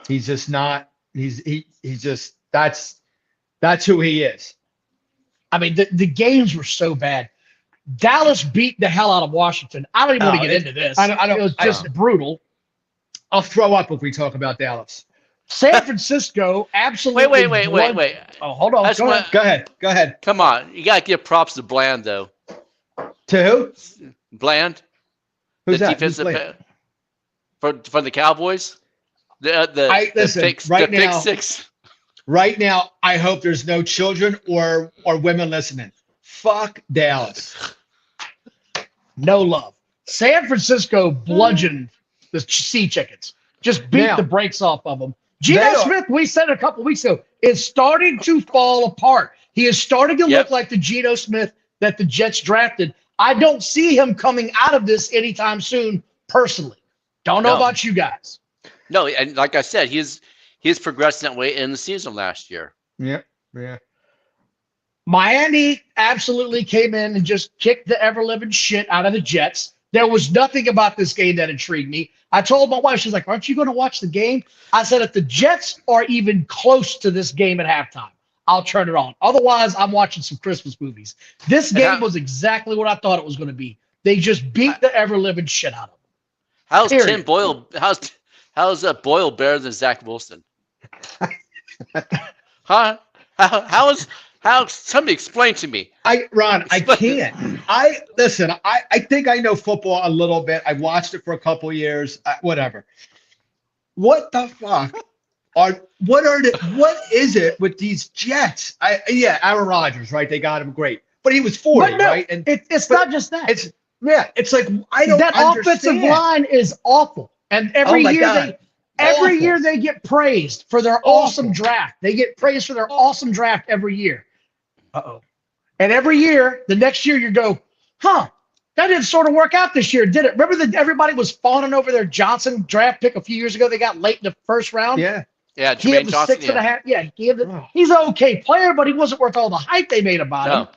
he's just not. He's just that's who he is. I mean, the games were so bad. Dallas beat the hell out of Washington. I don't even want to get into this. It was just brutal. I'll throw up if we talk about Dallas. San Francisco absolutely. Wait. Oh, hold on. Go ahead. Come on. You got to give props to Bland, though. To who? Bland. Who's the that? Defensive from the Cowboys. Pick six. Right now, I hope there's no children or women listening. Fuck Dallas. No love. San Francisco bludgeoned the Sea Chickens. Just beat the brakes off of them. Geno Smith, we said it a couple of weeks ago, is starting to fall apart. He is starting to look like the Geno Smith that the Jets drafted. I don't see him coming out of this anytime soon, personally. Don't know about you guys. No, and like I said, he's progressed that way in the season last year. Yeah. Miami absolutely came in and just kicked the ever-living shit out of the Jets. There was nothing about this game that intrigued me. I told my wife, she's like, aren't you going to watch the game? I said, if the Jets are even close to this game at halftime, I'll turn it on. Otherwise, I'm watching some Christmas movies. This game was exactly what I thought it was going to be. They just beat the ever-living shit out of them. How's Tim Boyle? How's Boyle better than Zach Wilson? Huh? How? Somebody explain to me. Ron, I can't. I think I know football a little bit. I watched it for a couple years. Whatever. What the fuck? What is it with these Jets? Aaron Rodgers, right? They got him great, but he was 40, right? And it's not just that. It's like I don't that understand. Offensive line is awful, and every year they get praised for their awesome draft. They get praised for their awesome draft every year. And every year, the next year, you go, That didn't sort of work out this year, did it? Remember that everybody was fawning over their Johnson draft pick a few years ago? They got late in the first round. Yeah. Yeah, He had Jermaine the Johnson. 6.5. Yeah, he had the, he's an okay player, but he wasn't worth all the hype they made about him.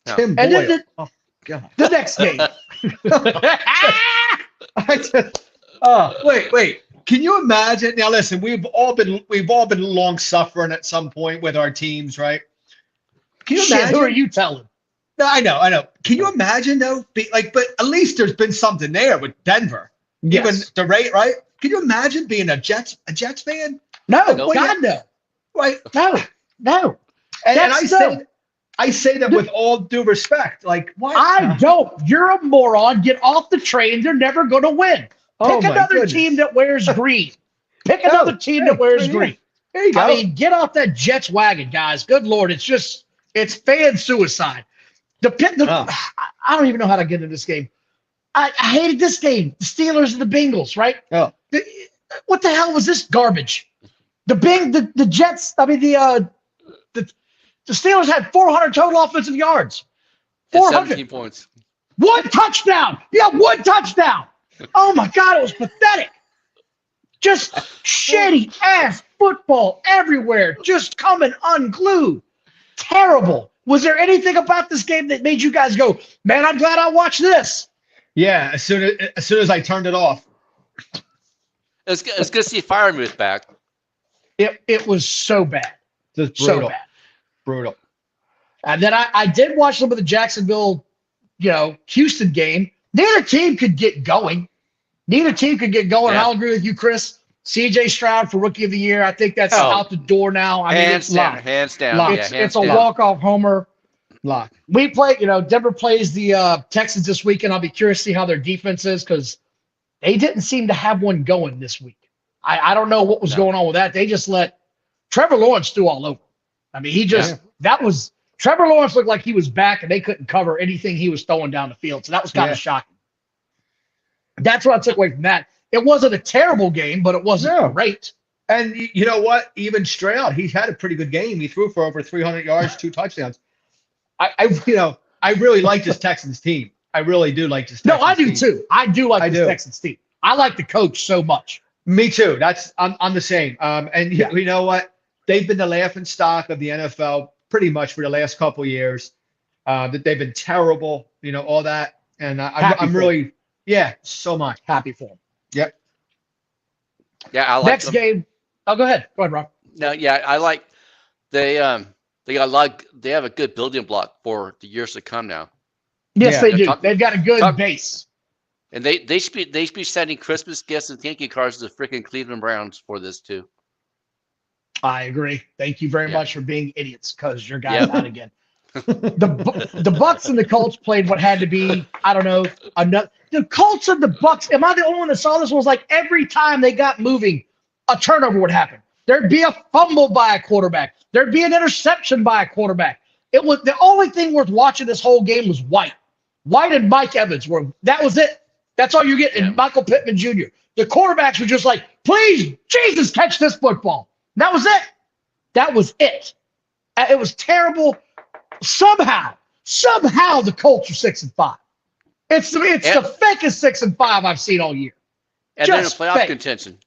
No. Tim And Boyle. then Oh, God. the next game. Wait. Can you imagine? Now, listen, we've all been long suffering at some point with our teams, right? Can you Shit, imagine? who are you telling? No, I know. Can you imagine though? But at least there's been something there with Denver. Yes. Even the rate, right? Can you imagine being a Jets fan? No, Nope. God, no. Right. No. And That's I say that with all due respect. Like, why? I don't. You're a moron. Get off the train. They're never going to win. Oh, Pick my another goodness. team that wears green. Pick another team that wears yeah. green. There you go. I mean, get off that Jets wagon, guys. Good Lord. It's fan suicide. I don't even know how to get into this game. I hated this game. The Steelers and the Bengals, right? Oh. What the hell was this garbage? The Jets, the Steelers had 400 total offensive yards. And 400. 17 points. One touchdown. Yeah, one touchdown. Oh, my God. It was pathetic. Just shitty ass football everywhere. Just coming unglued. Terrible. Was there anything about this game that made you guys go, man, I'm glad I watched this? Yeah, as soon as I turned it off. It's good to see Firemouth back. It was so bad. Just So brutal. bad. Brutal. And then I did watch some of the Jacksonville, Houston game. Neither team could get going. Yeah. I'll agree with you, Chris. C.J. Stroud for Rookie of the Year. I think that's out the door now. I mean, Hands down. Hands down. Lock. Yeah, it's hands a down. walk-off homer. Lock. We play, Denver plays the Texans this weekend. I'll be curious to see how their defense is because they didn't seem to have one going this week. I don't know what was going on with that. They just let Trevor Lawrence do all over. I mean, Trevor Lawrence looked like he was back and they couldn't cover anything he was throwing down the field. So that was kind of shocking. That's what I took away from that. It wasn't a terrible game, but it wasn't great. And you know what? Even Stroud, he had a pretty good game. He threw for over 300 yards, 2 touchdowns. I really like this Texans team. I really do like this Texans No, I do team. too. I do like this Texans team. I like the coach so much. Me too. I'm the same. And you know what? They've been the laughing stock of the NFL pretty much for the last couple of years. That they've been terrible, all that. And I'm really, so much Happy for them. Yep. Yeah, I like Next them. game. Oh, go ahead. Go ahead, Rob. No, yeah, I like they got a lot. They have a good building block for the years to come now, Yes, Yeah, they do. talk- They've got a good talk- base. and they should be sending Christmas gifts and thank you cards to the freaking Cleveland Browns for this too. I agree. Thank you very Yeah. much for being idiots because your guy's Yep. out again. The Bucks and the Colts played what had to be, I don't know, another. The Colts and the Bucks, am I the only one that saw this? Was like every time they got moving, a turnover would happen. There'd be a fumble by a quarterback. There'd be an interception by a quarterback. It was the only thing worth watching this whole game was White and Mike Evans that was it. That's all you get. Yeah. And Michael Pittman Jr. The quarterbacks were just like, please, Jesus, catch this football. That was it. That was it. It was terrible. Somehow the Colts are 6-5. It's the fakest 6-5 I've seen all year. And they're in Just playoff fake. contention.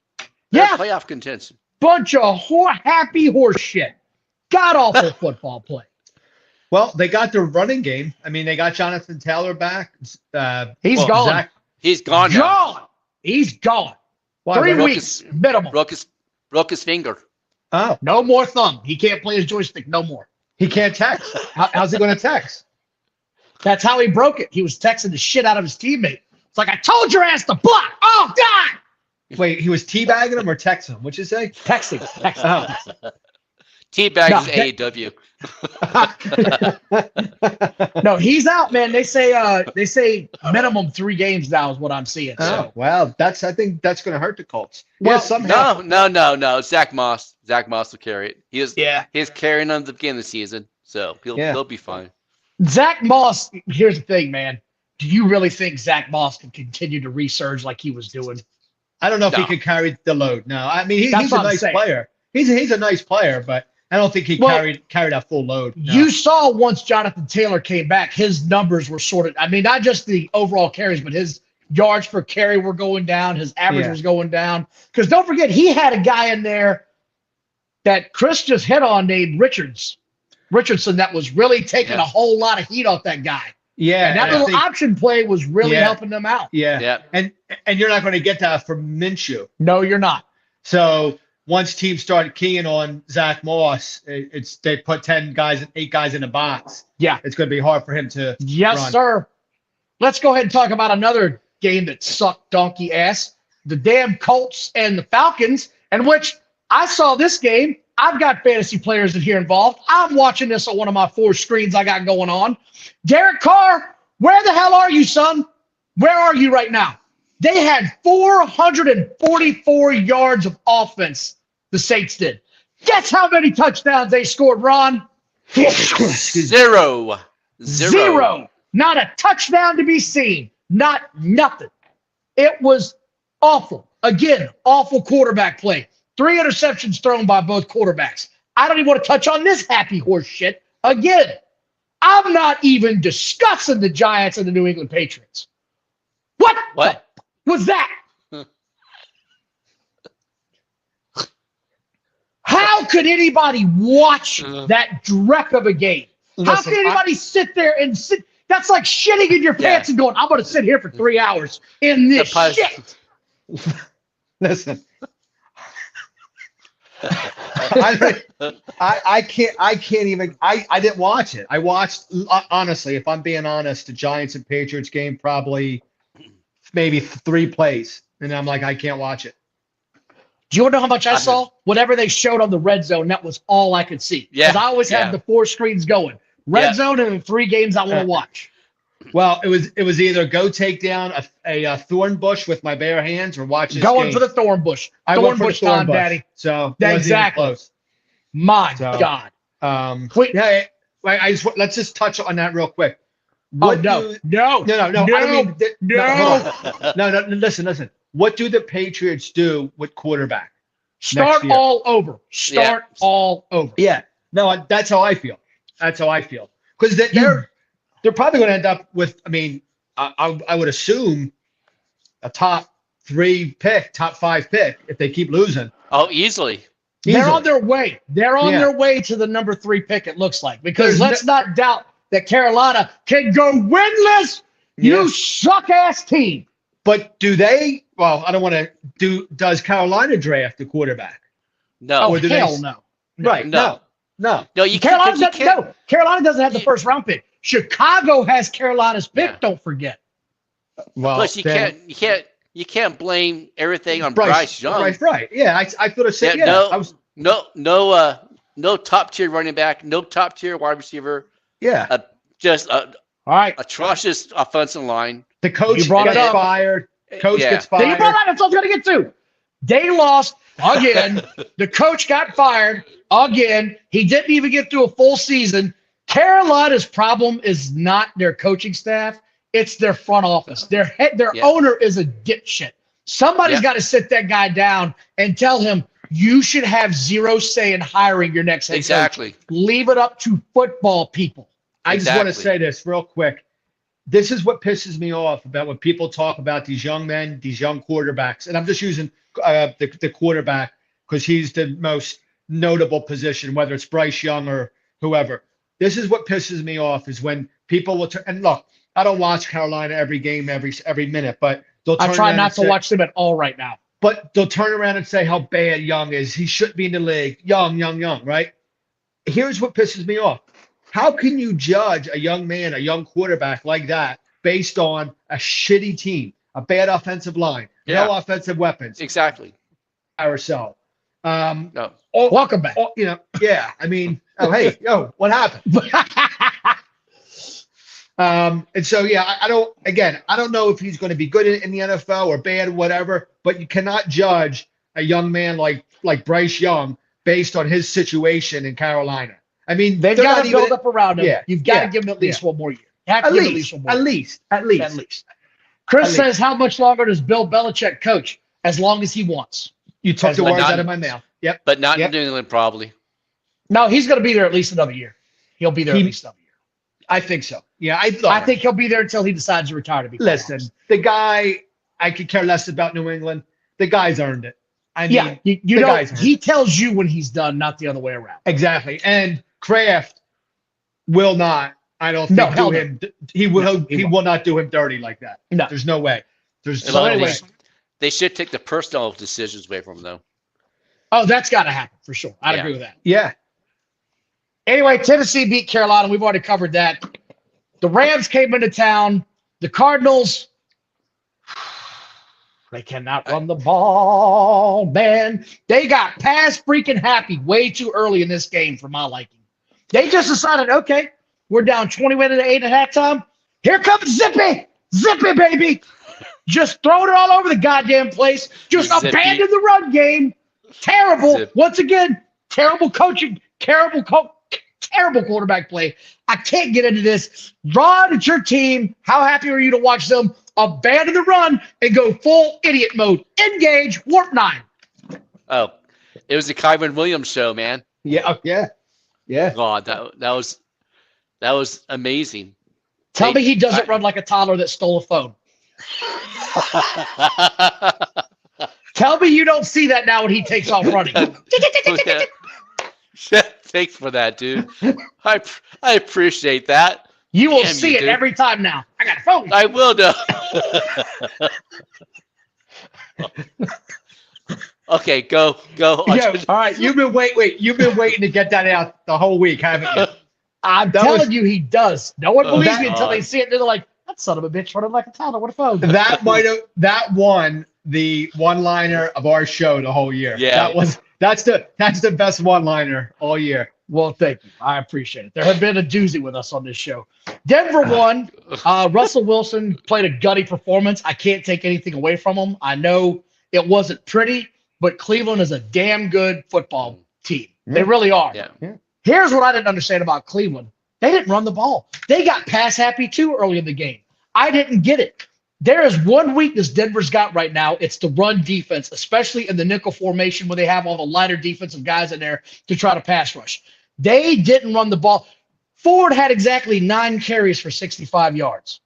They're Yeah. in playoff contention. Bunch of happy horse shit. God awful football play. Well, they got their running game. I mean, they got Jonathan Taylor back. He's gone. Zach, He's gone now. Gone. He's gone. why, 3 broke weeks minimum. Broke his finger. Oh, No more thumb. He can't play his joystick no more. he can't text. How's he going to text? That's how he broke it. He was texting the shit out of his teammate. It's like, I told your ass to block. Oh, God. Wait, he was teabagging him or texting him? What'd you say? Texting. Oh. Teabag No, is AEW. No, he's out, man. They say minimum 3 games now is what I'm seeing. Oh, So well, I think that's going to hurt the Colts. Well, somehow. No. Zach Moss will carry it. yeah. He's carrying them at the beginning of the season, so he'll be fine. Zach Moss, here's the thing, man. Do you really think Zach Moss can continue to resurge like he was doing? I don't know if he No. could carry the load. No, I mean That's he's a what I'm nice saying. player. He's a nice player, but I don't think he carried that full load. No. You saw once Jonathan Taylor came back, his numbers were sorted. I mean, not just the overall carries, but his yards per carry were going down. His average was going down. Because don't forget, he had a guy in there that Chris just hit on named Richardson that was really taking a whole lot of heat off that guy. Yeah. And that little option play was really helping them out. Yeah. And you're not going to get that from Minshew. No, you're not. So once teams started keying on Zach Moss, they put 8 guys in a box. Yeah. It's going to be hard for him to run. Sir. Let's go ahead and talk about another game that sucked donkey ass. The damn Colts and the Falcons, in which I saw this game. I've got fantasy players in here involved. I'm watching this on one of my 4 screens I got going on. Derek Carr, where the hell are you, son? Where are you right now? They had 444 yards of offense, the Saints did. Guess how many touchdowns they scored, Ron? 0. Not a touchdown to be seen. Not nothing. It was awful. Again, awful quarterback play. 3 interceptions thrown by both quarterbacks. I don't even want to touch on this happy horse shit again. I'm not even discussing the Giants and the New England Patriots. What was that? How could anybody watch that dreck of a game? How could anybody sit there and sit? That's like shitting in your pants and going, I'm going to sit here for 3 hours in this shit. Listen. I can't even. I didn't watch it. I watched, honestly, if I'm being honest, the Giants and Patriots game, probably maybe 3 plays, and I'm like, I can't watch it. Do you want to know how much I saw? Whatever they showed on the red zone, that was all I could see. Yeah, because I always have the 4 screens going. Red zone and the 3 games I want to watch. Well, it was either go take down a thorn bush with my bare hands or watch this Going game. for the thorn bush. I went for the thorn time, bush. Daddy. So exactly. Close. My God. Let's just touch on that real quick. No. Listen. What do the Patriots do with quarterback? Start all over. All over. Yeah. No, that's how I feel. Because they're probably going to end up with, I mean, I would assume a top 5 pick if they keep losing. Oh, easily. They're on their way. They're on their way to the number 3 pick, it looks like. Because let's not doubt that Carolina can go winless. You suck-ass team. But do they? Well, I don't want to. Does Carolina draft a quarterback? No. Oh, hell no. Right. No. You Carolina can't. No. Carolina doesn't have the first round pick. Chicago has Carolina's pick. Don't forget. Well, plus you can't blame everything on Bryce Young. Right. Yeah, I thought it said no top tier running back, no top tier wide receiver. Yeah. Just all right. Atrocious offensive line. The coach gets fired. Gets fired. You brought it up. That's what I was going to get to. They lost again. The coach got fired again. He didn't even get through a full season. Carolina's problem is not their coaching staff. It's their front office. Their owner is a dipshit. Somebody's got to sit that guy down and tell him, you should have 0 say in hiring your next head coach. Leave it up to football people. I just want to say this real quick. This is what pisses me off about when people talk about these young men, these young quarterbacks. And I'm just using the quarterback because he's the most notable position, whether it's Bryce Young or whoever. This is what pisses me off is when people will turn. And look, I don't watch Carolina every game, every minute, but they'll turn I try not to watch them at all right now. But they'll turn around and say how bad Young is. He shouldn't be in the league. Young, right? Here's what pisses me off. How can you judge a young man, a young quarterback like that based on a shitty team, a bad offensive line, no offensive weapons? Exactly. Ourselves. No. Welcome back. I mean, what happened? And so, I don't know if he's going to be good in the NFL or bad, whatever, but you cannot judge a young man like Bryce Young based on his situation in Carolina. I mean, they've got to build up around him. Yeah, You've got to give him at least one more year. At least. Chris says, how much longer does Bill Belichick coach? As long as he wants. You took the words out of my mouth. Yep. But not in New England, probably. No, he's going to be there at least another year. He'll be there at least another year. I think so. Yeah, I think he'll be there until he decides to retire. To be listen, honest. the guy, I could care less about New England. The guy's earned it. I mean, you know, he tells you when he's done, not the other way around. Exactly. And Kraft will not. I don't think do him. He will. He will not do him dirty like that. No, there's no way. They should take the personal decisions away from him, though. Oh, that's got to happen for sure. I'd agree with that. Yeah. Anyway, Tennessee beat Carolina. We've already covered that. The Rams came into town. The Cardinals, they cannot run the ball, man. They got pass freaking happy way too early in this game for my liking. They just decided, okay, we're down 21-8 at halftime. Here comes Zippy. Zippy, baby. Just throwing it all over the goddamn place. Just abandon the run game. Terrible. Once again, terrible coaching. Terrible quarterback play. I can't get into this. Rod, it's your team. How happy are you to watch them abandon the run and go full idiot mode? Engage, warp 9. Oh, it was the Kyron Williams show, man. Yeah. God, that was amazing. Tell me he doesn't run like a toddler that stole a phone. Tell me you don't see that now when he takes off running. Thanks for that, dude. I appreciate that. You will see it every time now. I got a phone. I will know. Okay, go. Yeah, all right. You've been waiting to get that out the whole week, haven't you? I'm telling you, he does. No one believes me until they see it. They're like, that son of a bitch running like a toddler. What a phone. That won the one-liner of our show the whole year. Yeah. That's the best one-liner all year. Well, thank you. I appreciate it. There have been a doozy with us on this show. Denver won. Russell Wilson played a gutty performance. I can't take anything away from him. I know it wasn't pretty, but Cleveland is a damn good football team. They really are. Yeah. Here's what I didn't understand about Cleveland. They didn't run the ball. They got pass happy too early in the game. I didn't get it. There is one weakness Denver's got right now. It's the run defense, especially in the nickel formation where they have all the lighter defensive guys in there to try to pass rush. They didn't run the ball. Ford had exactly 9 carries for 65 yards,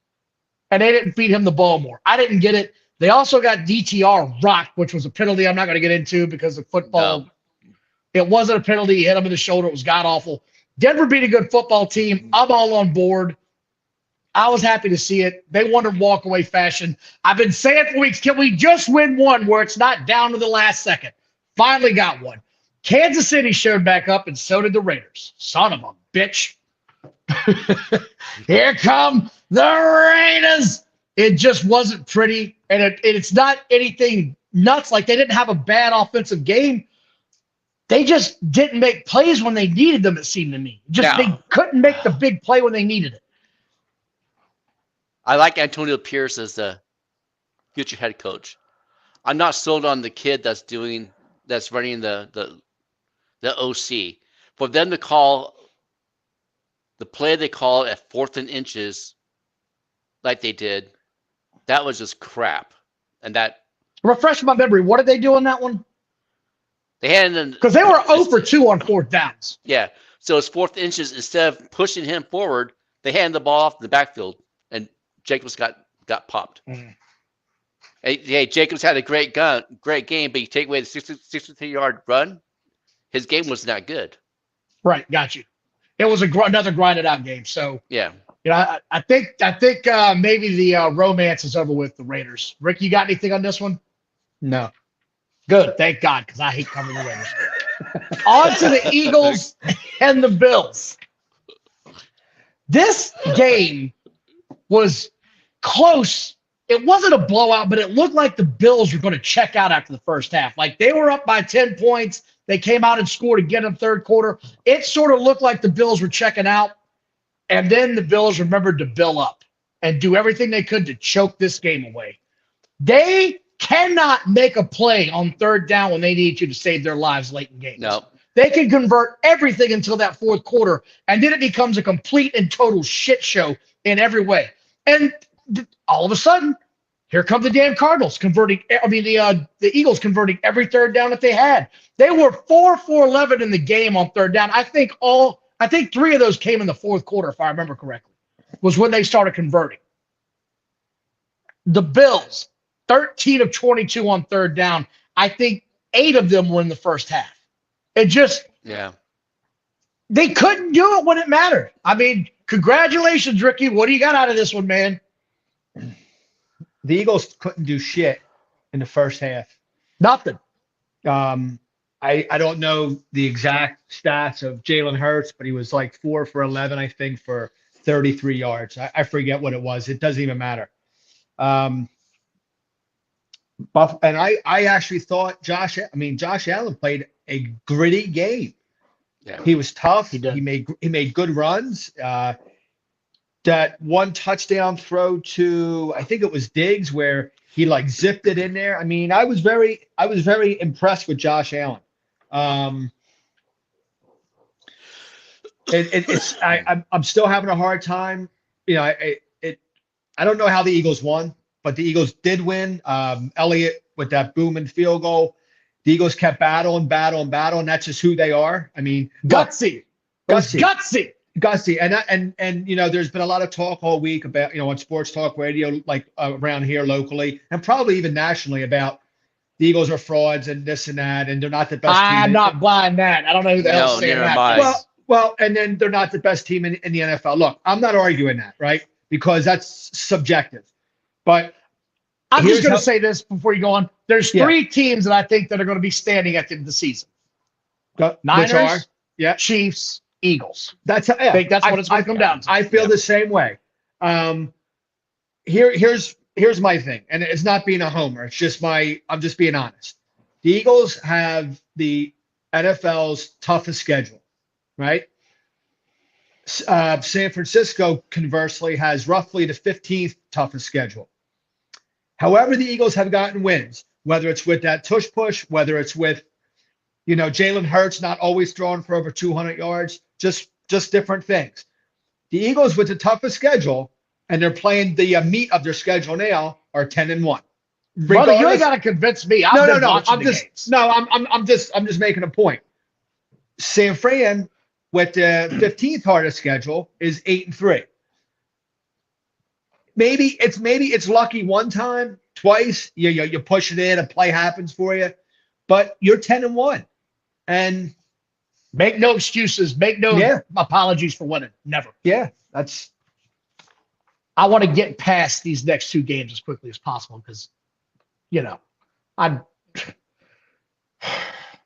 and they didn't feed him the ball more. I didn't get it. They also got DTR rocked, which was a penalty I'm not going to get into because of football. No. It wasn't a penalty. He hit him in the shoulder. It was god-awful. Denver beat a good football team. I'm all on board. I was happy to see it. They won in walk-away fashion. I've been saying for weeks, can we just win one where it's not down to the last second? Finally got one. Kansas City showed back up, and so did the Raiders. Son of a bitch. Here come the Raiders. It just wasn't pretty, and it's not anything nuts. Like, they didn't have a bad offensive game. They just didn't make plays when they needed them, it seemed to me. They couldn't make the big play when they needed it. I like Antonio Pierce as the future head coach. I'm not sold on the kid that's running the OC. For them to call the play they call at 4th and inches like they did, that was just crap. And that refresh my memory. What did they do on that one? They had because they were 0 for 2 on 4th downs. Yeah. So it's 4th inches. Instead of pushing him forward, they handed the ball off in the backfield, and Jacobs got popped. Mm. Hey, Jacobs had a great game, but you take away the 63-yard run, his game was not good. Right, got you. It was another grinded out game. So yeah, I think maybe the romance is over with the Raiders. Rick, you got anything on this one? No. Good, thank God, because I hate covering the Raiders. On to the Eagles and the Bills. This game was close. It wasn't a blowout, but it looked like the Bills were going to check out after the first half. Like, they were up by 10 points. They came out and scored again in the third quarter. It sort of looked like the Bills were checking out. And then the Bills remembered to bill up and do everything they could to choke this game away. They cannot make a play on 3rd down when they need to save their lives late in games. No. They can convert everything until that 4th quarter, and then it becomes a complete and total shit show in every way. And all of a sudden, Here come the damn Cardinals converting. I mean, the Eagles converting every third down that they had. They were 4 for 11 in the game on third down. I think 3 of those came in the fourth quarter, if I remember correctly, was when they started converting. The Bills, 13 of 22 on third down. I think 8 of them were in the first half. It just, they couldn't do it when it mattered. I mean, congratulations, Ricky. What do you got out of this one, man? The Eagles couldn't do shit in the first half. Nothing. I don't know the exact stats of Jalen Hurts, but he was like 4 for 11, I think, for 33 yards. I forget what it was. It doesn't even matter. And I actually thought Josh Allen played a gritty game. Yeah. He was tough. He did. He made good runs. That one touchdown throw to, I think it was Diggs, where he like zipped it in there. I mean, I was very impressed with Josh Allen. I'm still having a hard time. You know, I don't know how the Eagles won, but the Eagles did win. Elliott with that booming field goal. The Eagles kept battling. That's just who they are. I mean, Gutsy. And you know, there's been a lot of talk all week about, you know, on sports talk radio, like around here locally, and probably even nationally, about the Eagles are frauds and this and that, and they're not the best team. I'm not buying that. I don't know who the hell's saying that. Well, and then they're not the best team in the NFL. Look, I'm not arguing that, right? Because that's subjective. But I'm just going to say this before you go on. There's 3 teams that I think that are going to be standing at the end of the season. Niners, Chiefs, Eagles. I think that's what it's going to come down to. I feel the same way. Here's my thing, and it's not being a homer. It's just I'm just being honest. The Eagles have the NFL's toughest schedule, right? San Francisco, conversely, has roughly the 15th toughest schedule. However, the Eagles have gotten wins, whether it's with that tush push, whether it's with, you know, Jalen Hurts not always throwing for over 200 yards, just different things. The Eagles, with the toughest schedule, and they're playing the meat of their schedule now, are 10-1. Brother, you ain't got to convince me. I'm just making a point. San Fran, with the 15th hardest schedule, is 8-3. Maybe it's lucky one time, twice. You push it in, a play happens for you, but you're 10-1, and make no excuses. Make no apologies for winning. Never. Yeah, I want to get past these next 2 games as quickly as possible because, you know,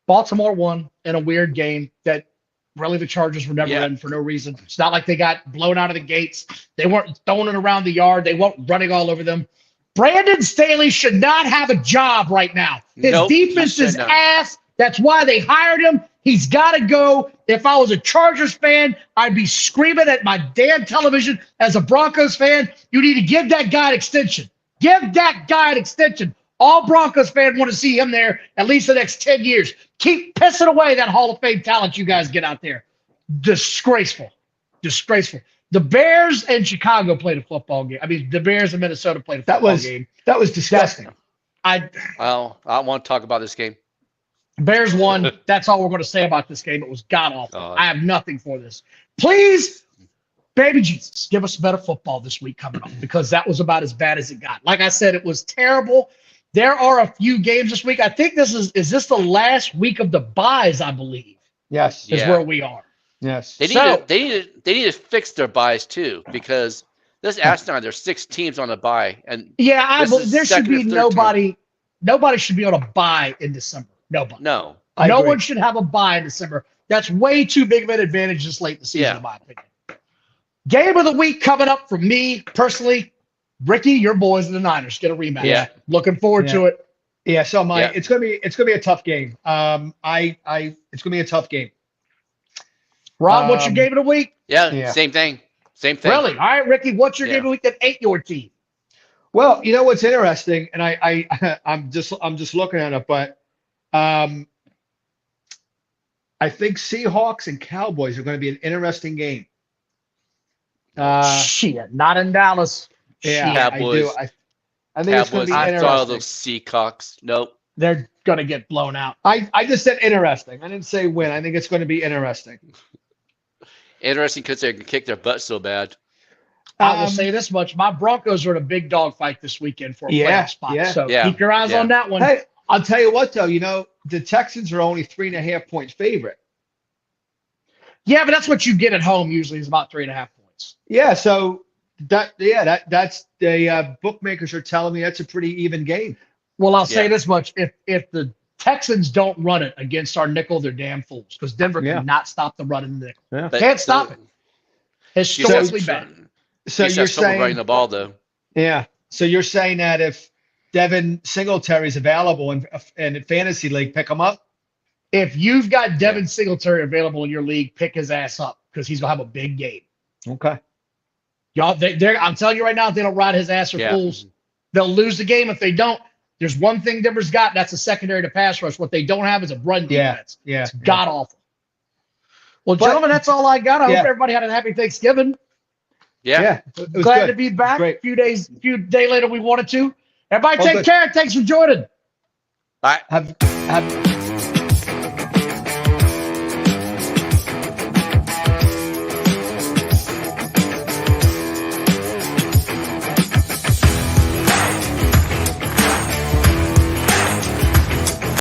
Baltimore won in a weird game that really the Chargers were never in for no reason. It's not like they got blown out of the gates. They weren't throwing it around the yard. They weren't running all over them. Brandon Staley should not have a job right now. His defense is ass. That's why they hired him. He's got to go. If I was a Chargers fan, I'd be screaming at my damn television. As a Broncos fan, you need to give that guy an extension. Give that guy an extension. All Broncos fans want to see him there at least the next 10 years. Keep pissing away that Hall of Fame talent you guys get out there. Disgraceful. The Bears and Chicago played a football game. I mean, the Bears and Minnesota played a football game. That was disgusting. I want to talk about this game. Bears won. That's all we're going to say about this game. It was god-awful. I have nothing for this. Please, baby Jesus, give us better football this week coming up, because that was about as bad as it got. Like I said, it was terrible. There are a few games this week. I think this is this the last week of the buys, I believe. Yes. Is where we are. Yes. They need to fix their buys too, because this asinine, there's 6 teams on a buy, and there should be nobody should be able to buy in December. Nobody. No. No one should have a buy in December. That's way too big of an advantage this late in the season, in my opinion. Game of the week coming up for me personally. Ricky, your boys and the Niners get a rematch. Yeah. Looking forward to it. Yeah, so it's gonna be a tough game. It's gonna be a tough game. Rob, what's your game of the week? Yeah. Same thing. Really? All right, Ricky, what's your game of the week that ain't your team? Well, you know what's interesting, and I'm just looking at it, but I think Seahawks and Cowboys are going to be an interesting game. Shit, not in Dallas. Yeah, Cowboys. I think it's going to Cowboys, be I saw interesting. those Seahawks. Nope. They're gonna get blown out. I just said interesting. I didn't say win. I think it's going to be interesting. Interesting because they can kick their butt so bad. I will say this much: my Broncos are in a big dog fight this weekend for a Yeah, playoff spot. yeah. So Yeah, keep your eyes yeah. on that one. Hey, I'll tell you what, though. The Texans are only 3.5 point favorite. Yeah, but that's what you get at home usually is about 3.5 points. Yeah, so that's the bookmakers are telling me that's a pretty even game. Well, I'll say Yeah. this much: if the Texans don't run it against our nickel, they're damn fools because Denver Yeah. cannot stop the run in the nickel. Yeah. But Can't stop it. Historically So, bad. So you're running the ball though. yeah. So you're saying that if Devin Singletary is available in fantasy league, pick him up. If you've got Devin Singletary available in your league, pick his ass up because he's gonna have a big game. Okay. Y'all, I'm telling you right now, if they don't ride his ass or fools, they'll lose the game. If they don't, there's one thing Denver's got, and that's a secondary to pass rush. What they don't have is a run defense. Yeah. It's god awful. Well, But- gentlemen, that's all I got. I hope Yeah. everybody had a happy Thanksgiving. Yeah. It was Glad good. to be back. Great. A few days later we wanted to. Everybody Oh, take good. care. Thanks for joining. Bye. Have